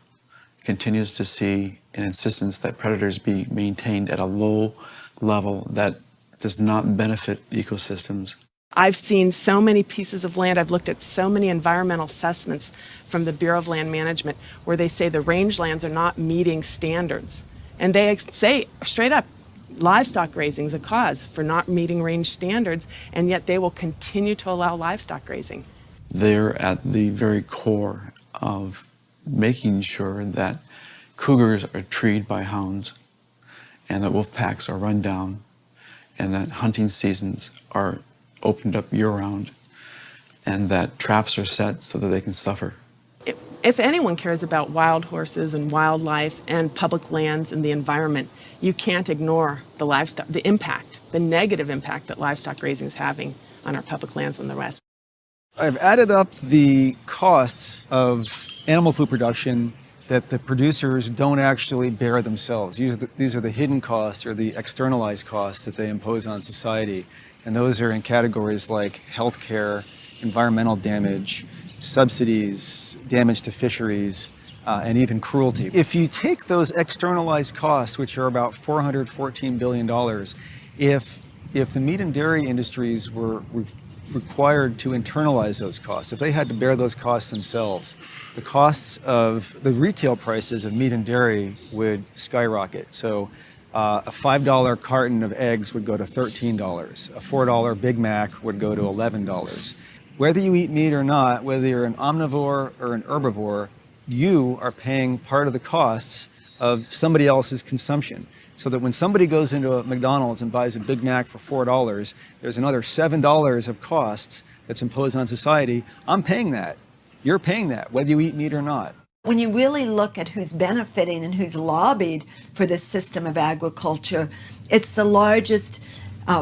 continues to see an insistence that predators be maintained at a low level that does not benefit ecosystems. I've seen so many pieces of land, I've looked at so many environmental assessments from the Bureau of Land Management where they say the rangelands are not meeting standards. And they say straight up, livestock grazing is a cause for not meeting range standards, and yet they will continue to allow livestock grazing. They're at the very core of making sure that cougars are treed by hounds and that wolf packs are run down and that hunting seasons are opened up year-round, and that traps are set so that they can suffer. If anyone cares about wild horses and wildlife and public lands and the environment, you can't ignore the livestock, the impact, the negative impact that livestock grazing is having on our public lands in the West. I've added up the costs of animal food production that the producers don't actually bear themselves. These are the hidden costs or the externalized costs that they impose on society. And those are in categories like healthcare, environmental damage, subsidies, damage to fisheries, and even cruelty. If you take those externalized costs, which are about $414 billion, if the meat and dairy industries were required to internalize those costs, if they had to bear those costs themselves, the costs of the retail prices of meat and dairy would skyrocket. So a $5 carton of eggs would go to $13. A $4 Big Mac would go to $11. Whether you eat meat or not, whether you're an omnivore or an herbivore, you are paying part of the costs of somebody else's consumption. So that when somebody goes into a McDonald's and buys a Big Mac for $4, there's another $7 of costs that's imposed on society. I'm paying that. You're paying that, whether you eat meat or not. When you really look at who's benefiting and who's lobbied for this system of agriculture, it's the largest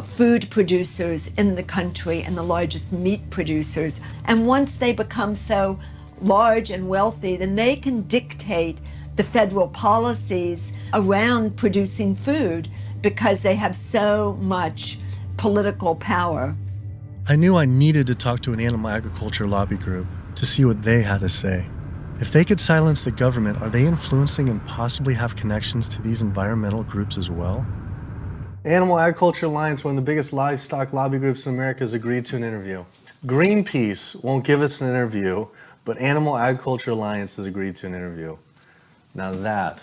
food producers in the country and the largest meat producers. And once they become so large and wealthy, then they can dictate the federal policies around producing food because they have so much political power. I knew I needed to talk to an animal agriculture lobby group to see what they had to say. If they could silence the government, are they influencing and possibly have connections to these environmental groups as well? Animal Agriculture Alliance, one of the biggest livestock lobby groups in America, has agreed to an interview. Greenpeace won't give us an interview, but Animal Agriculture Alliance has agreed to an interview. Now that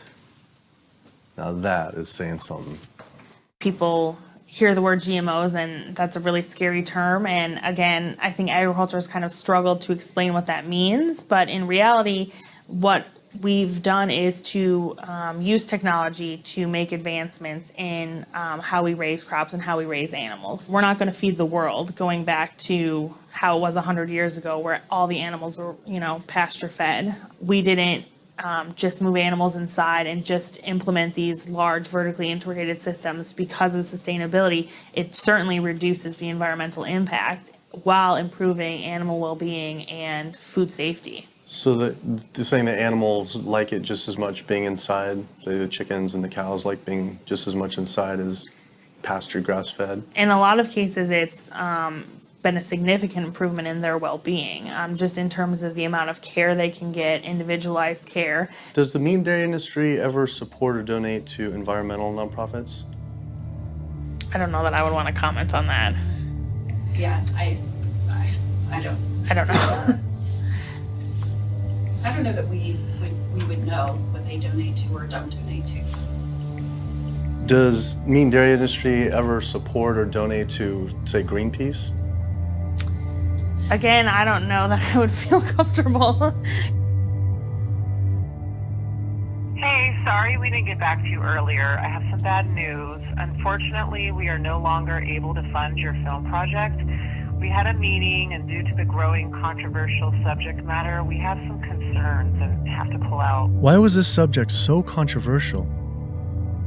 is saying something. People hear the word GMOs and that's a really scary term, and again, I think agriculture has kind of struggled to explain what that means, but in reality, what we've done is to use technology to make advancements in how we raise crops and how we raise animals. We're not going to feed the world, going back to how it was 100 years ago where all the animals were, pasture fed. We didn't just move animals inside and just implement these large vertically integrated systems because of sustainability. It certainly reduces the environmental impact while improving animal well-being and food safety. So they're saying that animals like it just as much being inside, say the chickens and the cows like being just as much inside as pasture grass-fed? In a lot of cases, it's been a significant improvement in their well-being, just in terms of the amount of care they can get, individualized care. Does the meat and dairy industry ever support or donate to environmental nonprofits? I don't know that I would want to comment on that. Yeah, I don't. I don't know. I don't know that we would know what they donate to or don't donate to. Does meat and dairy industry ever support or donate to, say, Greenpeace? Again, I don't know that I would feel comfortable. Hey, sorry we didn't get back to you earlier. I have some bad news. Unfortunately, we are no longer able to fund your film project. We had a meeting, and due to the growing controversial subject matter, we have some concerns and have to pull out. Why was this subject so controversial?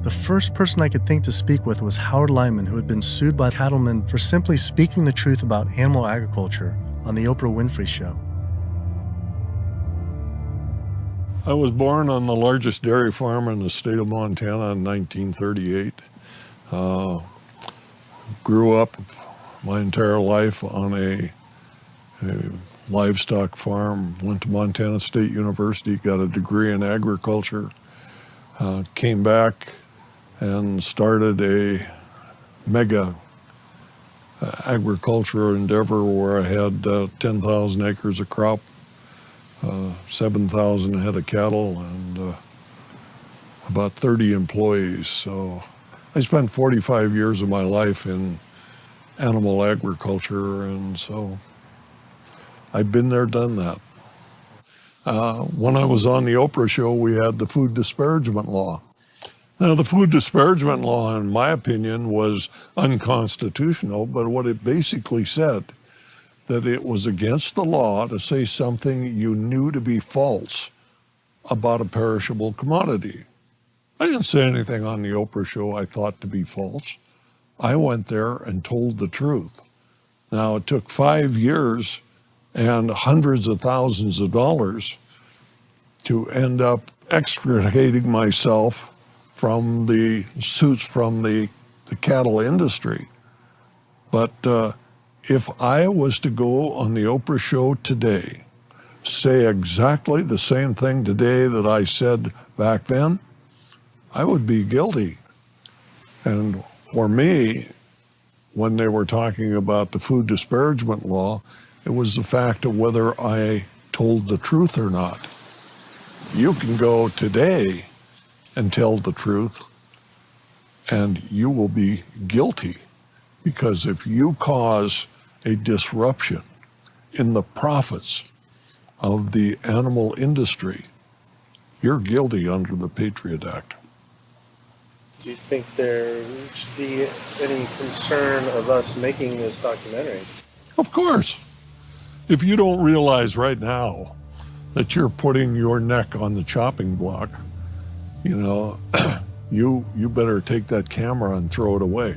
The first person I could think to speak with was Howard Lyman, who had been sued by cattlemen for simply speaking the truth about animal agriculture on the Oprah Winfrey Show. I was born on the largest dairy farm in the state of Montana in 1938. Grew up my entire life on a livestock farm, went to Montana State University, got a degree in agriculture, came back and started a mega agriculture endeavor where I had 10,000 acres of crop, 7,000 head of cattle, and about 30 employees. So I spent 45 years of my life in animal agriculture, and so I've been there, done that. When I was on the Oprah show, we had the food disparagement law. Now, the food disparagement law, in my opinion, was unconstitutional, but what it basically said, that it was against the law to say something you knew to be false about a perishable commodity. I didn't say anything on the Oprah show I thought to be false. I went there and told the truth. Now, it took 5 years and hundreds of thousands of dollars to end up extricating myself from the suits from the cattle industry. But if I was to go on the Oprah show today, say exactly the same thing today that I said back then, I would be guilty. And for me, when they were talking about the food disparagement law, it was the fact of whether I told the truth or not. You can go today and tell the truth, and you will be guilty, because if you cause a disruption in the profits of the animal industry, you're guilty under the Patriot Act. Do you think there should be any concern of us making this documentary? Of course. If you don't realize right now that you're putting your neck on the chopping block, you know, you better take that camera and throw it away.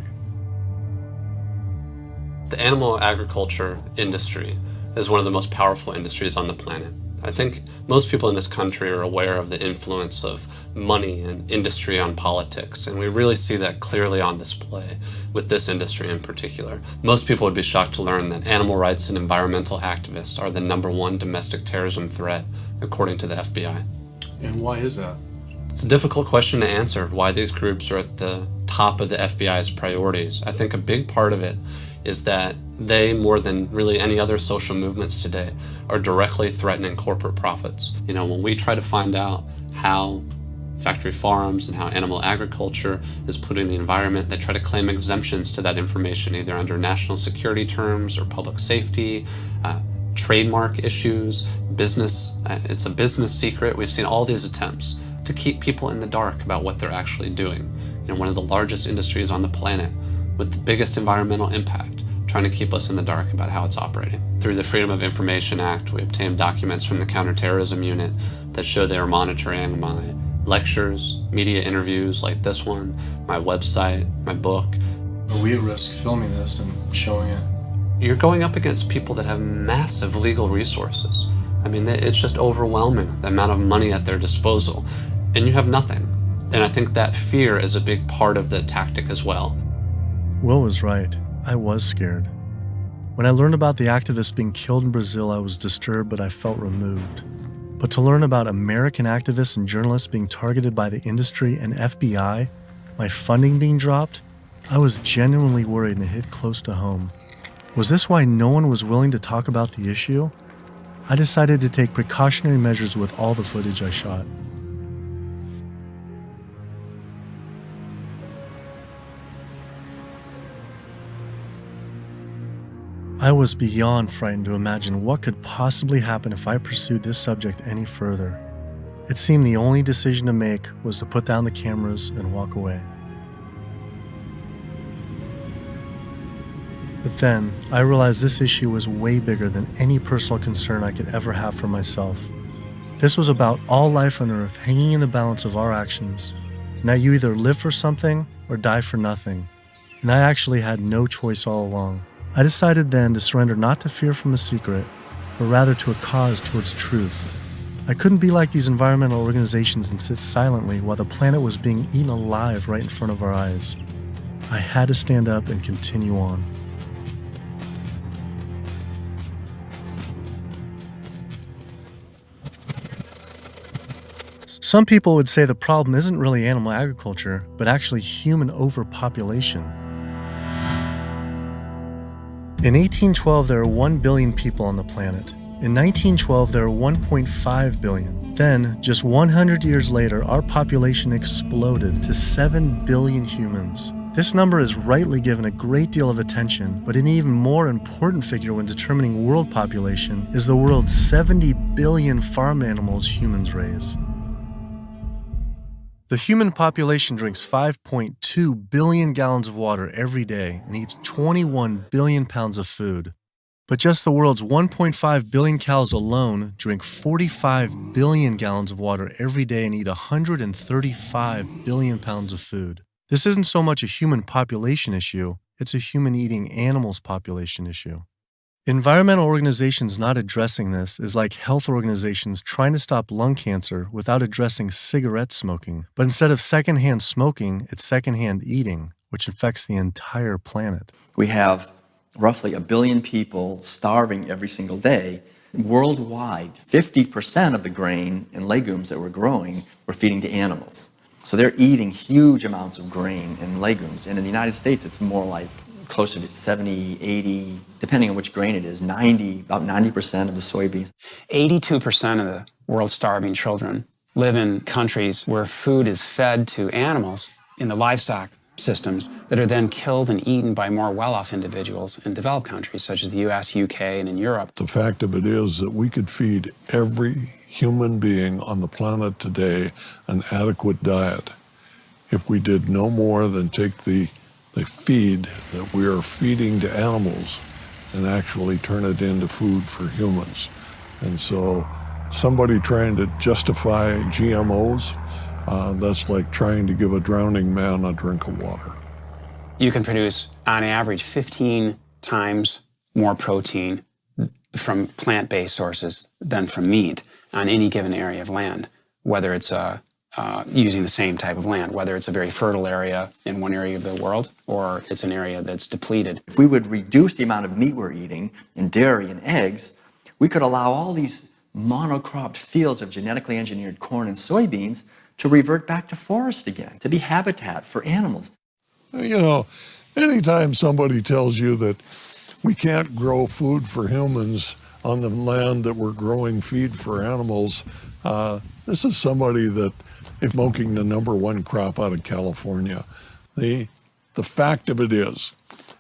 The animal agriculture industry is one of the most powerful industries on the planet. I think most people in this country are aware of the influence of money and industry on politics, and we really see that clearly on display with this industry in particular. Most people would be shocked to learn that animal rights and environmental activists are the #1 domestic terrorism threat, according to the FBI. And why is that? It's a difficult question to answer, why these groups are at the top of the FBI's priorities. I think a big part of it is that they, more than really any other social movements today, are directly threatening corporate profits. You know, when we try to find out how factory farms and how animal agriculture is polluting the environment, they try to claim exemptions to that information, either under national security terms or public safety, trademark issues, business, it's a business secret. We've seen all these attempts to keep people in the dark about what they're actually doing. You know, one of the largest industries on the planet with the biggest environmental impact, trying to keep us in the dark about how it's operating. Through the Freedom of Information Act, we obtained documents from the Counterterrorism Unit that show they are monitoring my lectures, media interviews like this one, my website, my book. Are we at risk filming this and showing it? You're going up against people that have massive legal resources. I mean, it's just overwhelming, the amount of money at their disposal, and you have nothing. And I think that fear is a big part of the tactic as well. Will was right. I was scared. When I learned about the activists being killed in Brazil, I was disturbed, but I felt removed. But to learn about American activists and journalists being targeted by the industry and FBI, my funding being dropped, I was genuinely worried, and it hit close to home. Was this why no one was willing to talk about the issue? I decided to take precautionary measures with all the footage I shot. I was beyond frightened to imagine what could possibly happen if I pursued this subject any further. It seemed the only decision to make was to put down the cameras and walk away. But then, I realized this issue was way bigger than any personal concern I could ever have for myself. This was about all life on Earth hanging in the balance of our actions, and that you either live for something or die for nothing. And I actually had no choice all along. I decided then to surrender not to fear from a secret, but rather to a cause towards truth. I couldn't be like these environmental organizations and sit silently while the planet was being eaten alive right in front of our eyes. I had to stand up and continue on. Some people would say the problem isn't really animal agriculture, but actually human overpopulation. In 1812, there were 1 billion people on the planet. In 1912, there were 1.5 billion. Then, just 100 years later, our population exploded to 7 billion humans. This number is rightly given a great deal of attention, but an even more important figure when determining world population is the world's 70 billion farm animals humans raise. The human population drinks 5.2 billion gallons of water every day and eats 21 billion pounds of food. But just the world's 1.5 billion cows alone drink 45 billion gallons of water every day and eat 135 billion pounds of food. This isn't so much a human population issue, it's a human eating animals population issue. Environmental organizations not addressing this is like health organizations trying to stop lung cancer without addressing cigarette smoking. But instead of secondhand smoking, it's secondhand eating, which affects the entire planet. We have roughly 1 billion people starving every single day. Worldwide, 50% of the grain and legumes that we're growing, we're feeding to animals. So they're eating huge amounts of grain and legumes. And in the United States, it's more like closer to 70, 80, depending on which grain it is, about 90% of the soybeans. 82% of the world's starving children live in countries where food is fed to animals in the livestock systems that are then killed and eaten by more well-off individuals in developed countries such as the US, UK, and in Europe. The fact of it is that we could feed every human being on the planet today an adequate diet if we did no more than take the feed that we are feeding to animals and actually turn it into food for humans. And so somebody trying to justify GMOs, that's like trying to give a drowning man a drink of water. You can produce, on average, 15 times more protein from plant-based sources than from meat on any given area of land, whether it's using the same type of land, whether it's a very fertile area in one area of the world or it's an area that's depleted. If we would reduce the amount of meat we're eating and dairy and eggs, we could allow all these monocropped fields of genetically engineered corn and soybeans to revert back to forest again, to be habitat for animals. You know, anytime somebody tells you that we can't grow food for humans on the land that we're growing feed for animals, this is somebody that is smoking the #1 crop out of California. The fact of it is,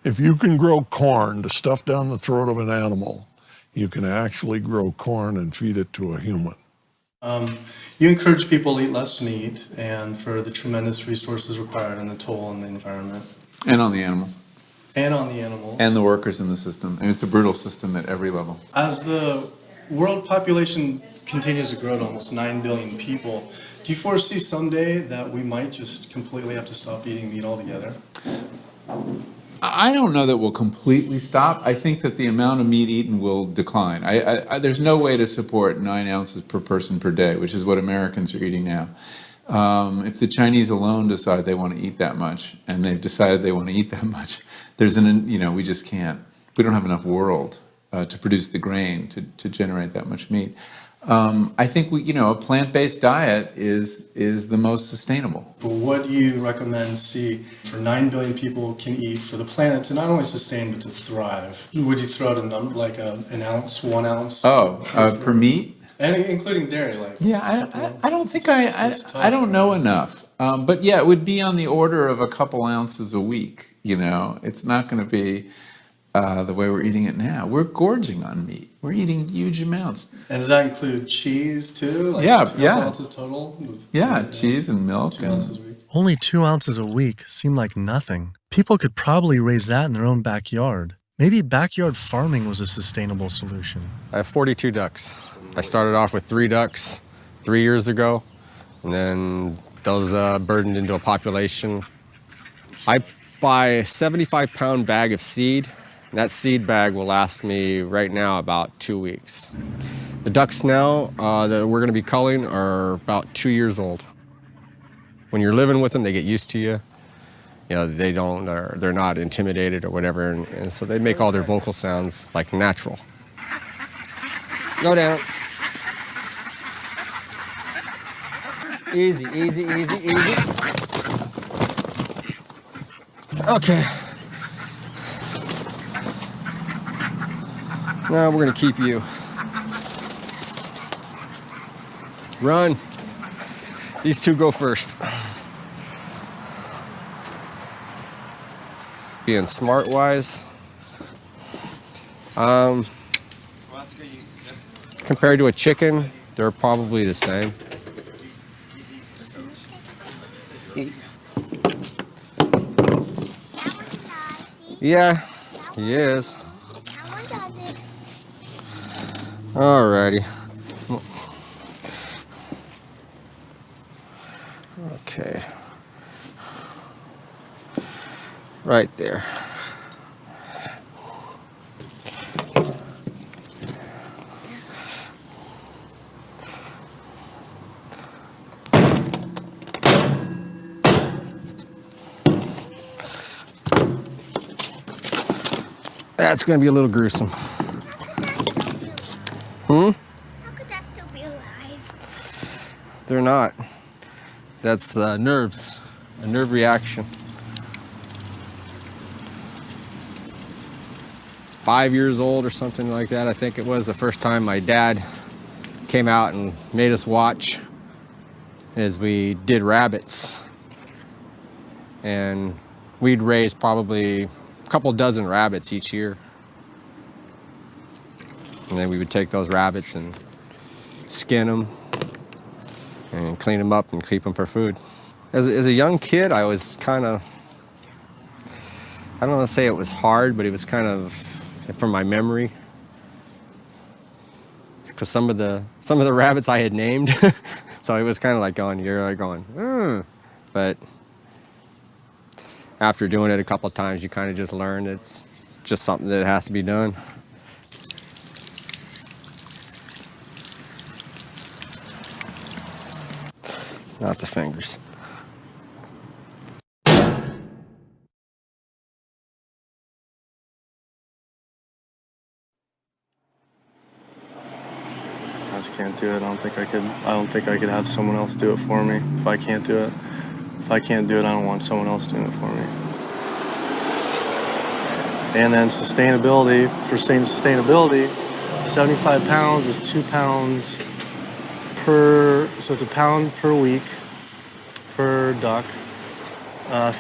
if you can grow corn to stuff down the throat of an animal, you can actually grow corn and feed it to a human. You encourage people to eat less meat and for the tremendous resources required and the toll on the environment. And on the animals. And on the animals. And the workers in the system. And it's a brutal system at every level. As the world population continues to grow to almost 9 billion people, do you foresee someday that we might just completely have to stop eating meat altogether? I don't know that we'll completely stop. I think that the amount of meat eaten will decline. There's no way to support 9 ounces per person per day, which is what Americans are eating now. If the Chinese alone decide they want to eat that much, and they've decided they want to eat that much, we just can't. We don't have enough world to produce the grain to generate that much meat. I think a plant-based diet is the most sustainable. But what do you recommend for 9 billion people can eat for the planet to not only sustain but to thrive? Would you throw out a number like an ounce, 1 ounce? Per meat? And including dairy, I don't think I don't know enough. But yeah, it would be on the order of a couple ounces a week. It's not going to be the way we're eating it now. We're gorging on meat. We're eating huge amounts. And does that include cheese too? 2 ounces total? Yeah, cheese and milk. 2 ounces a week. Only 2 ounces a week seem like nothing. People could probably raise that in their own backyard. Maybe backyard farming was a sustainable solution. I have 42 ducks. I started off with 3 ducks 3 years ago, and then those burdened into a population. I buy a 75-pound bag of seed. And that seed bag will last me right now about 2 weeks. The ducks now that we're going to be culling are about 2 years old. When you're living with them, they get used to you. They're not intimidated or whatever, and so they make all their vocal sounds like natural. Go down. Easy, easy, easy, easy. Okay. Now we're gonna keep you. Run. These 2 go first. Being smart-wise, compared to a chicken, they're probably the same. Yeah, he is. Alrighty. Okay. Right there. That's going to be a little gruesome. How could that still be alive? They're not. That's nerves, a nerve reaction. 5 years old or something like that, I think it was, the first time my dad came out and made us watch as we did rabbits. And we'd raise probably a couple dozen rabbits each year. And then we would take those rabbits and skin them and clean them up and keep them for food. As a young kid, I was kind of, I don't want to say it was hard, but it was kind of, from my memory, because some of the rabbits I had named, so it was kind of like going, but after doing it a couple of times, you kind of just learn it's just something that has to be done. Not the fingers. I just can't do it. I don't think I could have someone else do it for me. If I can't do it, I don't want someone else doing it for me. And then sustainability, for sustainability, 75 pounds is 2 pounds per, so it's a pound per week per duck.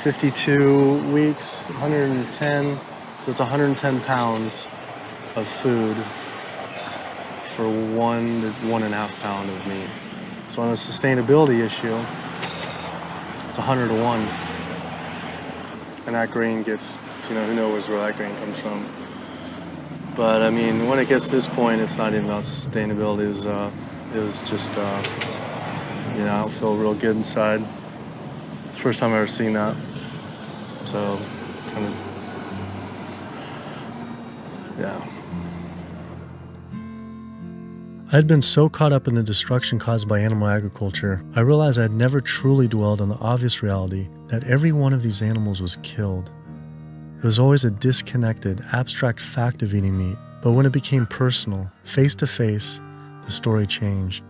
52 weeks, 110, so it's 110 pounds of food for 1 to 1.5 pound of meat. So on the sustainability issue, it's 100 to 1. And that grain gets, who knows where that grain comes from. But I mean, when it gets to this point, it's not even about sustainability. It was just, I don't feel real good inside. It's the first time I've ever seen that. So, kind of, yeah. I had been so caught up in the destruction caused by animal agriculture, I realized I had never truly dwelled on the obvious reality that every one of these animals was killed. It was always a disconnected, abstract fact of eating meat, but when it became personal, face to face, the story changed.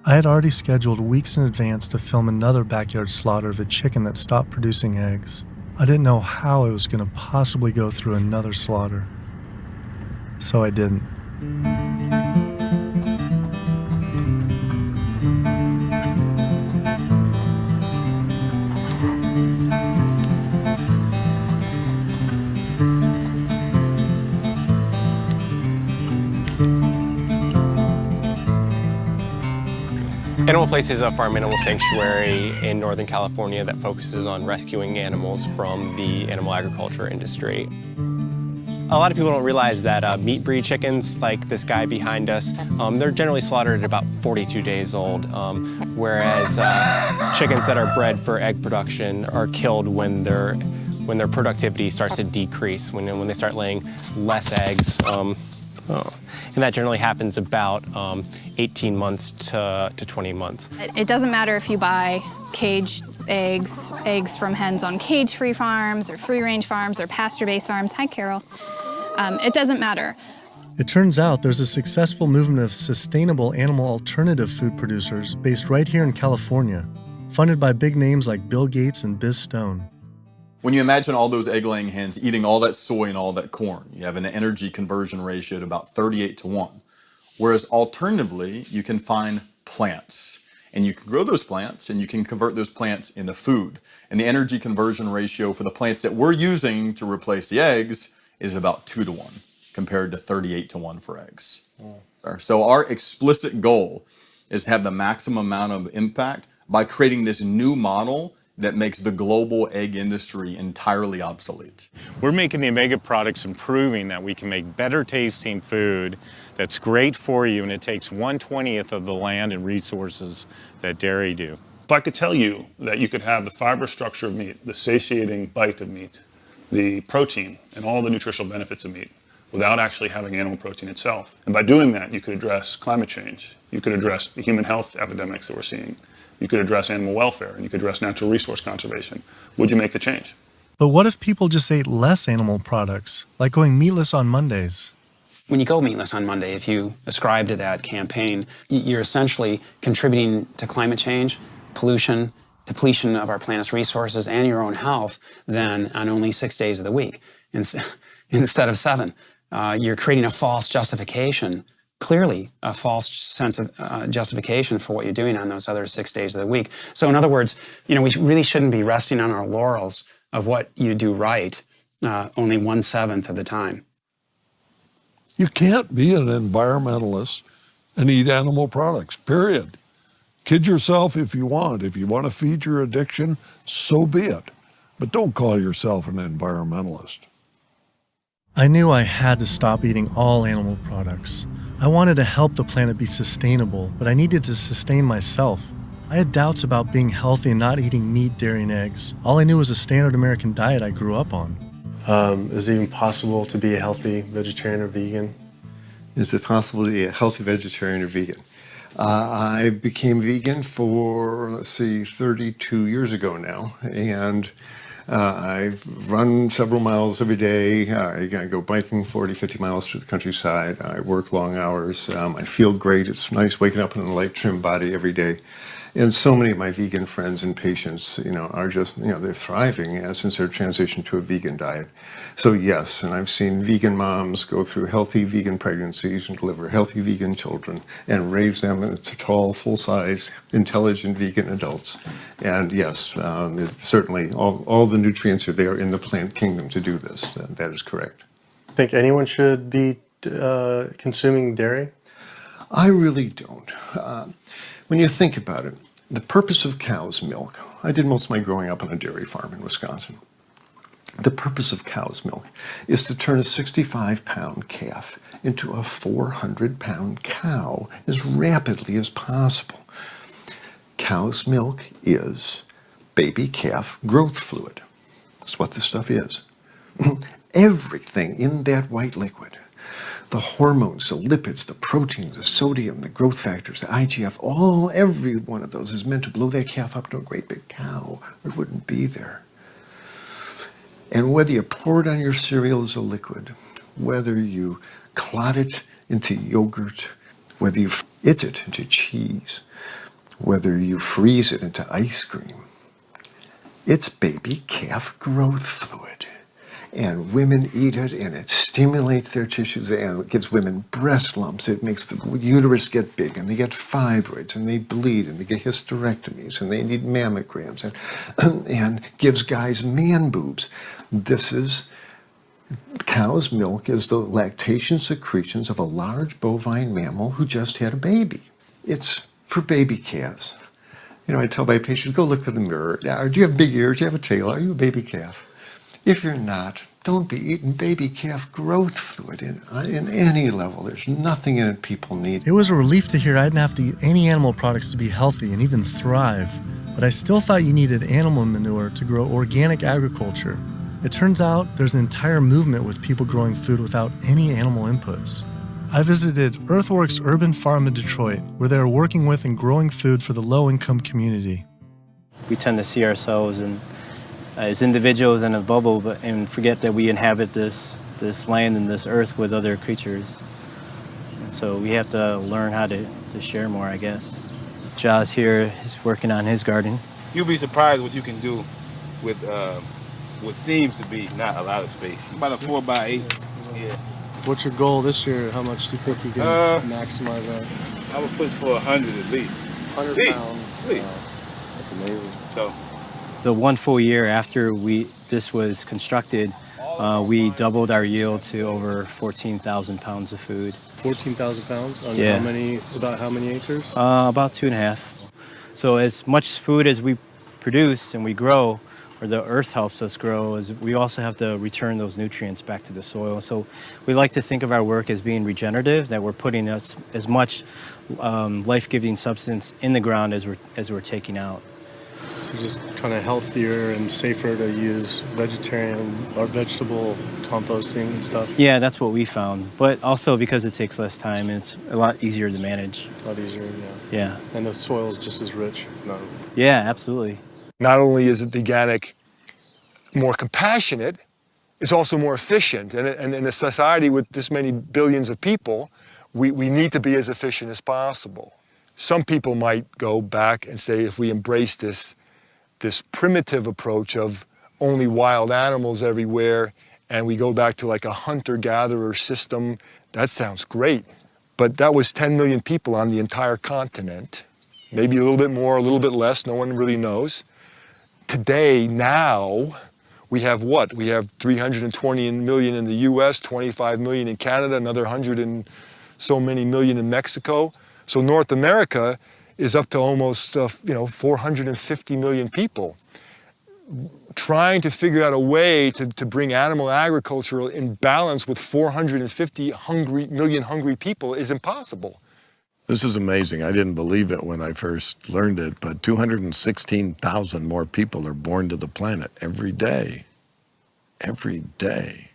I had already scheduled weeks in advance to film another backyard slaughter of a chicken that stopped producing eggs. I didn't know how I was going to possibly go through another slaughter. So I didn't. Animal Place is a farm animal sanctuary in Northern California that focuses on rescuing animals from the animal agriculture industry. A lot of people don't realize that meat breed chickens, like this guy behind us, they're generally slaughtered at about 42 days old, whereas chickens that are bred for egg production are killed when their productivity starts to decrease, when they start laying less eggs. And that generally happens about 18 months to 20 months. It doesn't matter if you buy caged eggs, eggs from hens on cage-free farms or free-range farms or pasture-based farms. Hi, Carol. It doesn't matter. It turns out there's a successful movement of sustainable animal alternative food producers based right here in California, funded by big names like Bill Gates and Biz Stone. When you imagine all those egg-laying hens eating all that soy and all that corn, you have an energy conversion ratio at about 38 to 1. Whereas alternatively, you can find plants. And you can grow those plants and you can convert those plants into food. And the energy conversion ratio for the plants that we're using to replace the eggs is about 2 to 1 compared to 38 to 1 for eggs. So our explicit goal is to have the maximum amount of impact by creating this new model that makes the global egg industry entirely obsolete. We're making the Omega products and proving that we can make better tasting food that's great for you, and it takes 1/20th of the land and resources that dairy do. If I could tell you that you could have the fiber structure of meat, the satiating bite of meat, the protein, and all the nutritional benefits of meat without actually having animal protein itself. And by doing that, you could address climate change. You could address the human health epidemics that we're seeing. You could address animal welfare, and you could address natural resource conservation. Would you make the change? But what if people just ate less animal products, like going meatless on Mondays? When you go meatless on Monday, if you ascribe to that campaign, you're essentially contributing to climate change, pollution, depletion of our planet's resources, and your own health, then on only 6 days of the week instead of 7. You're creating a false justification, clearly a false sense of justification for what you're doing on those other 6 days of the week. So in other words, we really shouldn't be resting on our laurels of what you do right only 1/7 of the time. You can't be an environmentalist and eat animal products, period. Kid yourself if you want. If you want to feed your addiction, so be it. But don't call yourself an environmentalist. I knew I had to stop eating all animal products. I wanted to help the planet be sustainable, but I needed to sustain myself. I had doubts about being healthy and not eating meat, dairy, and eggs. All I knew was a standard American diet I grew up on. Is it even possible to be a healthy vegetarian or vegan? Is it possible to be a healthy vegetarian or vegan? I became vegan for, 32 years ago now, and I run several miles every day. I go biking 40, 50 miles through the countryside. I work long hours. I feel great. It's nice waking up in a light, trim body every day. And so many of my vegan friends and patients, are just, they're thriving since their transition to a vegan diet. So yes, and I've seen vegan moms go through healthy vegan pregnancies and deliver healthy vegan children and raise them into tall, full-size, intelligent vegan adults. And yes, certainly all the nutrients are there in the plant kingdom to do this. That is correct. Think anyone should be consuming dairy? I really don't. When you think about it, the purpose of cow's milk, I did most of my growing up on a dairy farm in Wisconsin. The purpose of cow's milk is to turn a 65-pound calf into a 400-pound cow as rapidly as possible. Cow's milk is baby calf growth fluid. That's what this stuff is. Everything in that white liquid, the hormones, the lipids, the proteins, the sodium, the growth factors, the IGF, every one of those is meant to blow that calf up to a great big cow, or it wouldn't be there. And whether you pour it on your cereal as a liquid, whether you clot it into yogurt, whether you eat it into cheese, whether you freeze it into ice cream, it's baby calf growth fluid. And women eat it, and it stimulates their tissues, and it gives women breast lumps. It makes the uterus get big, and they get fibroids, and they bleed, and they get hysterectomies, and they need mammograms, and gives guys man boobs. Cow's milk is the lactation secretions of a large bovine mammal who just had a baby. It's for baby calves. I tell my patients, go look in the mirror. Do you have big ears? Do you have a tail? Are you a baby calf? If you're not, don't be eating baby calf growth fluid in any level. There's nothing in it people need. It was a relief to hear I didn't have to eat any animal products to be healthy and even thrive. But I still thought you needed animal manure to grow organic agriculture. It turns out there's an entire movement with people growing food without any animal inputs. I visited Earthworks Urban Farm in Detroit, where they are working with and growing food for the low-income community. We tend to see ourselves as individuals in a bubble, and forget that we inhabit this land and this earth with other creatures. And so we have to learn how to share more, I guess. Ja's here is working on his garden. You'll be surprised what you can do with what seems to be not a lot of space. About a 4x8. Yeah. What's your goal this year? How much do you think you can maximize that? I would push for 100 at least. 100 pounds? At least. Wow. That's amazing. So. The one full year after this was constructed, we doubled our yield to over 14,000 pounds of food. 14,000 pounds? On Yeah. About how many acres? About 2.5. So as much food as we produce and we grow, or the earth helps us grow, is we also have to return those nutrients back to the soil. So we like to think of our work as being regenerative, that we're putting as much life-giving substance in the ground as we're taking out. So just kind of healthier and safer to use vegetarian or vegetable composting and stuff? Yeah, that's what we found. But also because it takes less time, it's a lot easier to manage. A lot easier, yeah. Yeah. And the soil is just as rich. Yeah, absolutely. Not only is it the organic more compassionate, it's also more efficient. And in a society with this many billions of people, we need to be as efficient as possible. Some people might go back and say, if we embrace this primitive approach of only wild animals everywhere, and we go back to like a hunter-gatherer system, that sounds great. But that was 10 million people on the entire continent. Maybe a little bit more, a little bit less, no one really knows. Today, now, we have what? We have 320 million in the US, 25 million in Canada, another 100 and so many million in Mexico. So North America is up to almost 450 million people. Trying to figure out a way to bring animal agriculture in balance with 450 million hungry people is impossible. This is amazing. I didn't believe it when I first learned it, but 216,000 more people are born to the planet every day. Every day.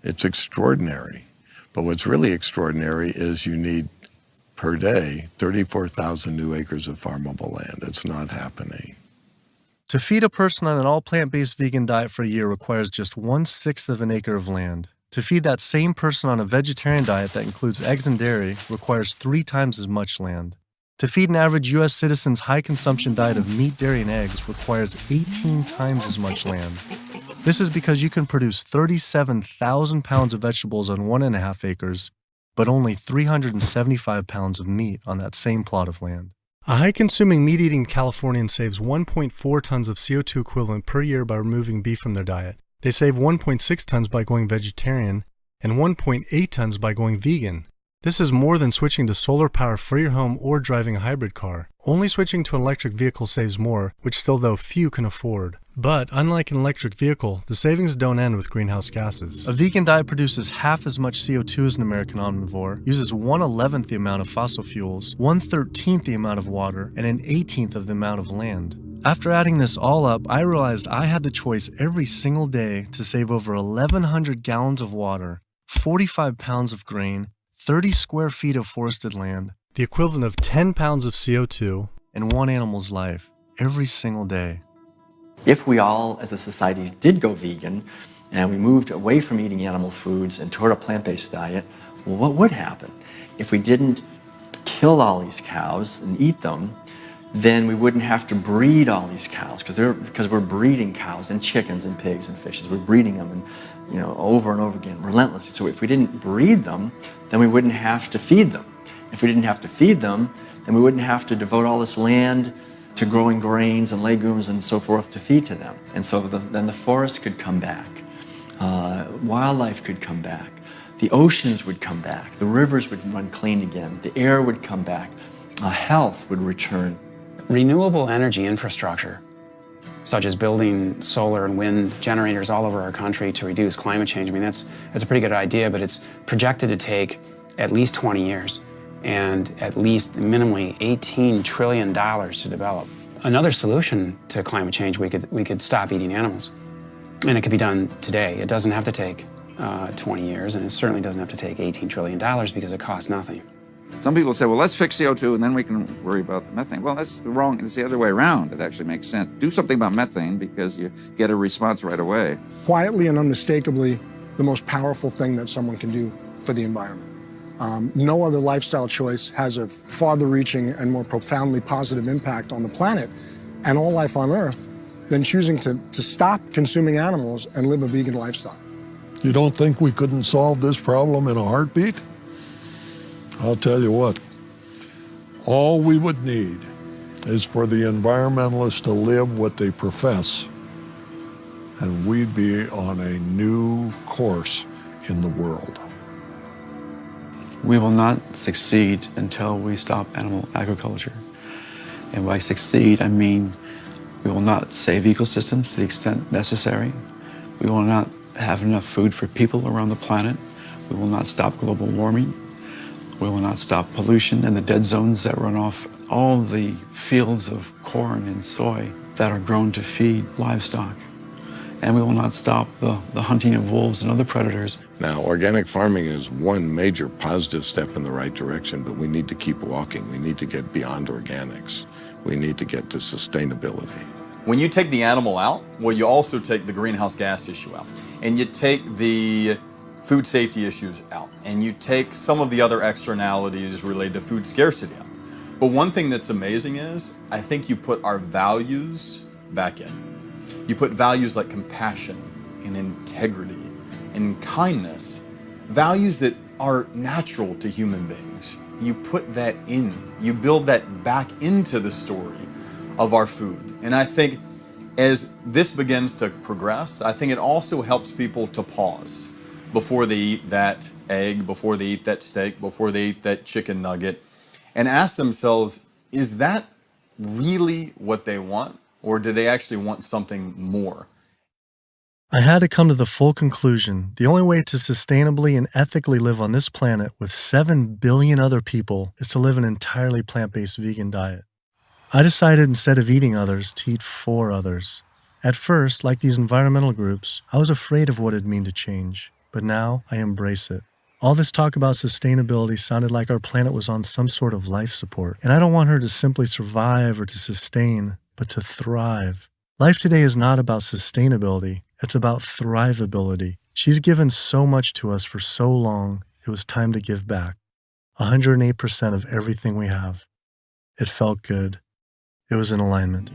It's extraordinary. But what's really extraordinary is you need, per day, 34,000 new acres of farmable land. It's not happening. To feed a person on an all-plant-based vegan diet for a year requires just 1/6 of an acre of land. To feed that same person on a vegetarian diet that includes eggs and dairy requires 3 times as much land. To feed an average U.S. citizen's high-consumption diet of meat, dairy, and eggs requires 18 times as much land. This is because you can produce 37,000 pounds of vegetables on 1.5 acres, but only 375 pounds of meat on that same plot of land. A high-consuming meat-eating Californian saves 1.4 tons of CO2 equivalent per year by removing beef from their diet. They save 1.6 tons by going vegetarian and 1.8 tons by going vegan. This is more than switching to solar power for your home or driving a hybrid car. Only switching to an electric vehicle saves more, which still though few can afford. But unlike an electric vehicle, the savings don't end with greenhouse gases. A vegan diet produces half as much CO2 as an American omnivore, uses 1/11th the amount of fossil fuels, 1/13th the amount of water, and 1/18th of the amount of land. After adding this all up, I realized I had the choice every single day to save over 1,100 gallons of water, 45 pounds of grain, 30 square feet of forested land, the equivalent of 10 pounds of CO2, and one animal's life every single day. If we all, as a society, did go vegan and we moved away from eating animal foods and toward a plant-based diet, well, what would happen? If we didn't kill all these cows and eat them, then we wouldn't have to breed all these cows because we're breeding cows and chickens and pigs and fishes. We're breeding them and over and over again relentlessly. So if we didn't breed them, then we wouldn't have to feed them. If we didn't have to feed them, then we wouldn't have to devote all this land to growing grains and legumes and so forth to feed to them. And so then the forest could come back, wildlife could come back, the oceans would come back, the rivers would run clean again, the air would come back, health would return. Renewable energy infrastructure, such as building solar and wind generators all over our country to reduce climate change, I mean, that's a pretty good idea, but it's projected to take at least 20 years and at least minimally $18 trillion to develop. Another solution to climate change, we could stop eating animals. And it could be done today. It doesn't have to take 20 years, and it certainly doesn't have to take $18 trillion because it costs nothing. Some people say, well, let's fix CO2 and then we can worry about the methane. Well, it's the other way around. It actually makes sense. Do something about methane because you get a response right away. Quietly and unmistakably, the most powerful thing that someone can do for the environment. No other lifestyle choice has a farther-reaching and more profoundly positive impact on the planet and all life on Earth than choosing to stop consuming animals and live a vegan lifestyle. You don't think we couldn't solve this problem in a heartbeat? I'll tell you what, all we would need is for the environmentalists to live what they profess, and we'd be on a new course in the world. We will not succeed until we stop animal agriculture. And by succeed, I mean we will not save ecosystems to the extent necessary. We will not have enough food for people around the planet. We will not stop global warming. We will not stop pollution and the dead zones that run off all the fields of corn and soy that are grown to feed livestock. And we will not stop the hunting of wolves and other predators. Now, organic farming is one major positive step in the right direction, but we need to keep walking. We need to get beyond organics. We need to get to sustainability. When you take the animal out, well, you also take the greenhouse gas issue out, and you take the food safety issues out, and you take some of the other externalities related to food scarcity out. But one thing that's amazing is, I think you put our values back in. You put values like compassion and integrity and kindness, values that are natural to human beings. You put that in. You build that back into the story of our food. And I think as this begins to progress, I think it also helps people to pause before they eat that egg, before they eat that steak, before they eat that chicken nugget, and ask themselves, is that really what they want? Or do they actually want something more? I had to come to the full conclusion the only way to sustainably and ethically live on this planet with 7 billion other people is to live an entirely plant-based vegan diet. I decided instead of eating others to eat for others. At first, like these environmental groups, I was afraid of what it'd mean to change, but now I embrace it. All this talk about sustainability sounded like our planet was on some sort of life support, and I don't want her to simply survive or to sustain, but to thrive. Life today is not about sustainability, it's about thrivability. She's given so much to us for so long, it was time to give back. 108% of everything we have. It felt good. It was in alignment.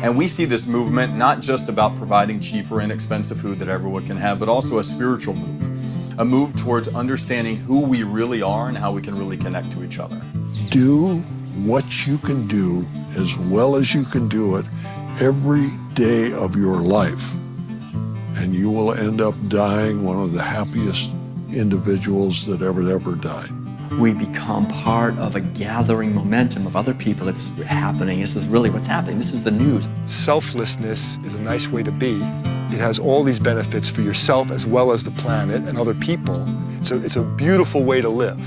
And we see this movement not just about providing cheaper, inexpensive food that everyone can have, but also a spiritual move. A move towards understanding who we really are and how we can really connect to each other. Do what you can do as well as you can do it every day of your life, and you will end up dying one of the happiest individuals that ever died. We become part of a gathering momentum of other people that's happening. This is really what's happening. This is the news. Selflessness is a nice way to be. It has all these benefits for yourself as well as the planet and other people. So it's a beautiful way to live.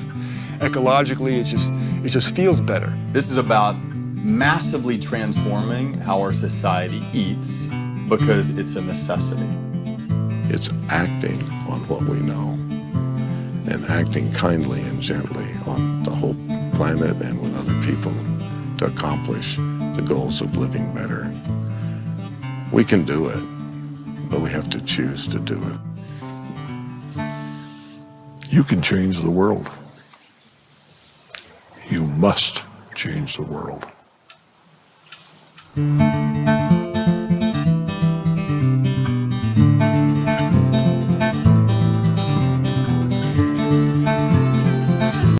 Ecologically, it just feels better. This is about massively transforming how our society eats because it's a necessity. It's acting on what we know and acting kindly and gently on the whole planet and with other people to accomplish the goals of living better. We can do it, but we have to choose to do it. You can change the world. You must change the world.